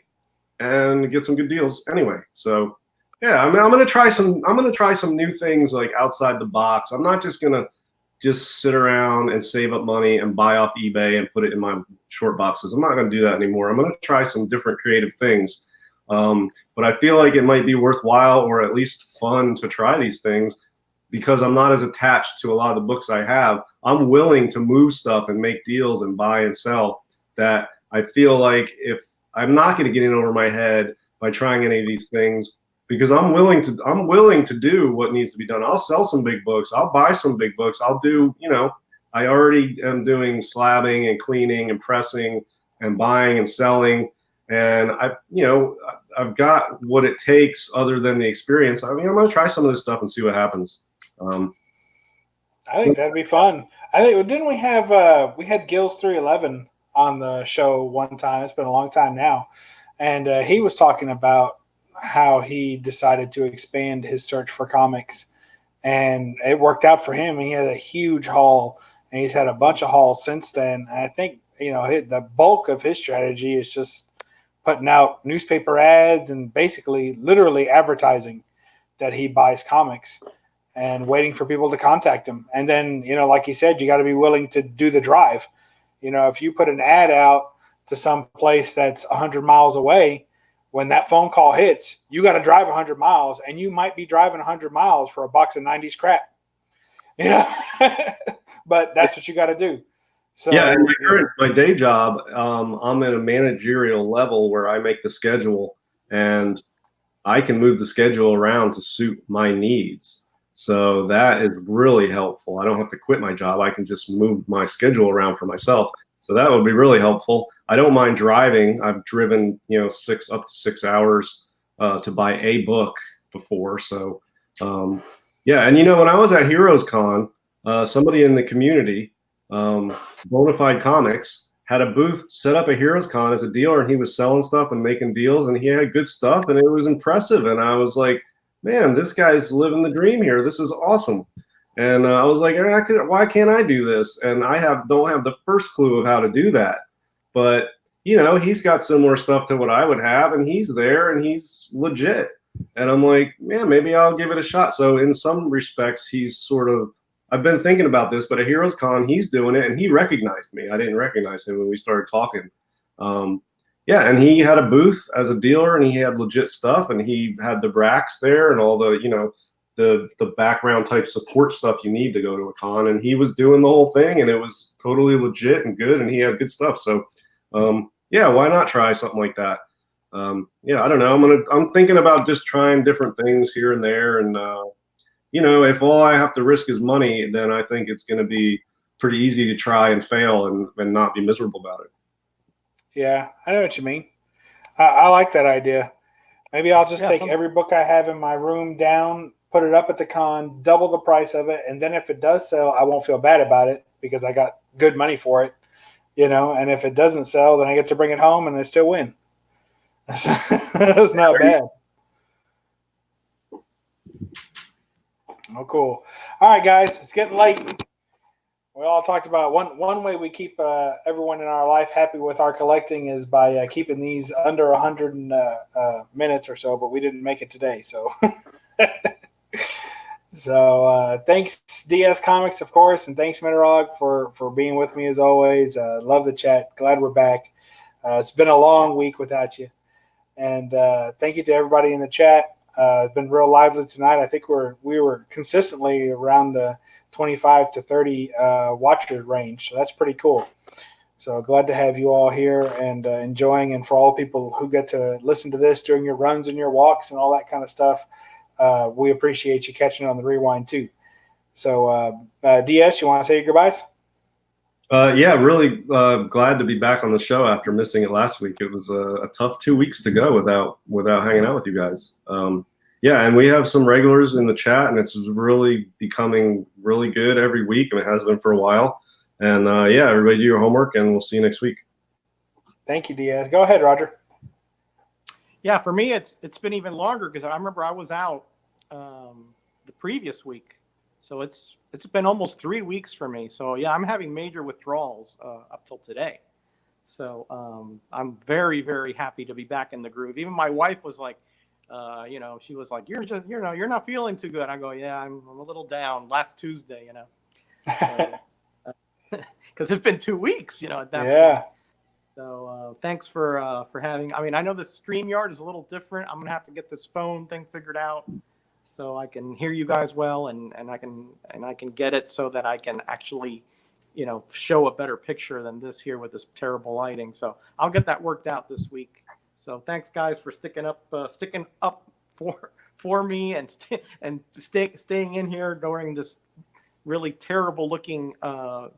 and get some good deals anyway. So yeah, I mean, I'm gonna try some new things like outside the box. I'm not just gonna sit around and save up money and buy off eBay and put it in my short boxes. I'm not gonna do that anymore. I'm gonna try some different creative things. But I feel like it might be worthwhile, or at least fun, to try these things, because I'm not as attached to a lot of the books I have. I'm willing to move stuff and make deals and buy and sell, that I feel like if I'm not going to get in over my head by trying any of these things, because I'm willing to do what needs to be done. I'll sell some big books. I'll buy some big books. I'll do, I already am doing slabbing and cleaning and pressing and buying and selling. and I've got what it takes other than the experience. I mean, I'm going to try some of this stuff and see what happens. I think that'd be fun. I think didn't we have we had Gills 311 on the show one time. It's been a long time now, and he was talking about how he decided to expand his search for comics, and it worked out for him. He had a huge haul, and he's had a bunch of hauls since then. And I think the bulk of his strategy is just putting out newspaper ads and basically literally advertising that he buys comics and waiting for people to contact him. And then, like you said, you got to be willing to do the drive. If you put an ad out to some place that's 100 miles away, when that phone call hits, you got to drive 100 miles, and you might be driving 100 miles for a box of 90s crap. But that's what you got to do. So yeah, in my day job, I'm at a managerial level where I make the schedule, and I can move the schedule around to suit my needs. So that is really helpful. I don't have to quit my job. I can just move my schedule around for myself. So that would be really helpful. I don't mind driving. I've driven, up to 6 hours to buy a book before. So yeah, and when I was at Heroes Con, somebody in the community, Bonafide Comics, had a booth set up at Heroes Con as a dealer, and he was selling stuff and making deals, and he had good stuff, and it was impressive. And I was like, man, this guy's living the dream here. This is awesome. And I was like, why can't I do this? And I don't have the first clue of how to do that. But, he's got similar stuff to what I would have, and he's there, and he's legit. And I'm like, man, maybe I'll give it a shot. So in some respects, he's sort of, I've been thinking about this, but at Heroes Con, he's doing it, and he recognized me. I didn't recognize him when we started talking. Yeah, and he had a booth as a dealer, and he had legit stuff, and he had the racks there and all the, the background type support stuff you need to go to a con, and he was doing the whole thing, and it was totally legit and good, and he had good stuff. So, yeah, why not try something like that? Yeah, I don't know. I'm thinking about just trying different things here and there, and if all I have to risk is money, then I think it's going to be pretty easy to try and fail and not be miserable about it. Yeah, I know what you mean. I like that idea. Maybe I'll just take every book I have in my room down, put it up at the con, double the price of it, and then if it does sell, I won't feel bad about it because I got good money for it, and if it doesn't sell, then I get to bring it home and I still win. That's not bad. Oh, cool. All right, guys, it's getting late. We all talked about one way we keep everyone in our life happy with our collecting is by keeping these under 100 minutes or so, but we didn't make it today. So, thanks DS Comics, of course, and thanks Metarog for being with me as always. Love the chat. Glad we're back. It's been a long week without you. And thank you to everybody in the chat. It's been real lively tonight. I think we were consistently around the 25 to 30 watcher range. So that's pretty cool. So glad to have you all here and enjoying. And for all people who get to listen to this during your runs and your walks and all that kind of stuff, we appreciate you catching it on the rewind too. So DS, you want to say your goodbyes? Yeah, really glad to be back on the show after missing it last week. It was a tough 2 weeks to go without hanging out with you guys. Yeah, and we have some regulars in the chat, and it's really becoming really good every week, and it has been for a while. And yeah, everybody do your homework, and we'll see you next week. Thank you, Diaz. Go ahead, Roger. Yeah, for me, it's been even longer because I remember I was out the previous week, so it's been almost 3 weeks for me. So yeah, I'm having major withdrawals up till today. So I'm very, very happy to be back in the groove. Even my wife was like, she was like, you're not feeling too good. I go, yeah, I'm a little down. Last Tuesday, because it's been 2 weeks, at that point. So thanks for having. I mean, I know the StreamYard is a little different. I'm gonna have to get this phone thing figured out so I can hear you guys well, and I can get it so that I can actually, show a better picture than this here with this terrible lighting. So I'll get that worked out this week. So thanks, guys, for sticking up for me and staying in here during this really terrible looking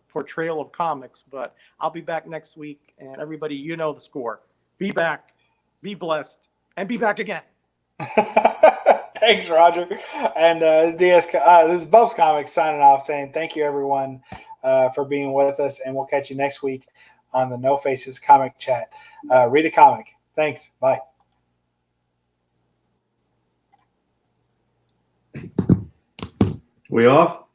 portrayal of comics. But I'll be back next week, and everybody, the score. Be back. Be blessed and be back again. Thanks, Roger. And this is BUB'S Comics signing off, saying thank you, everyone, for being with us, and we'll catch you next week on the No Faces Comic Chat. Read a comic. Thanks. Bye. We off?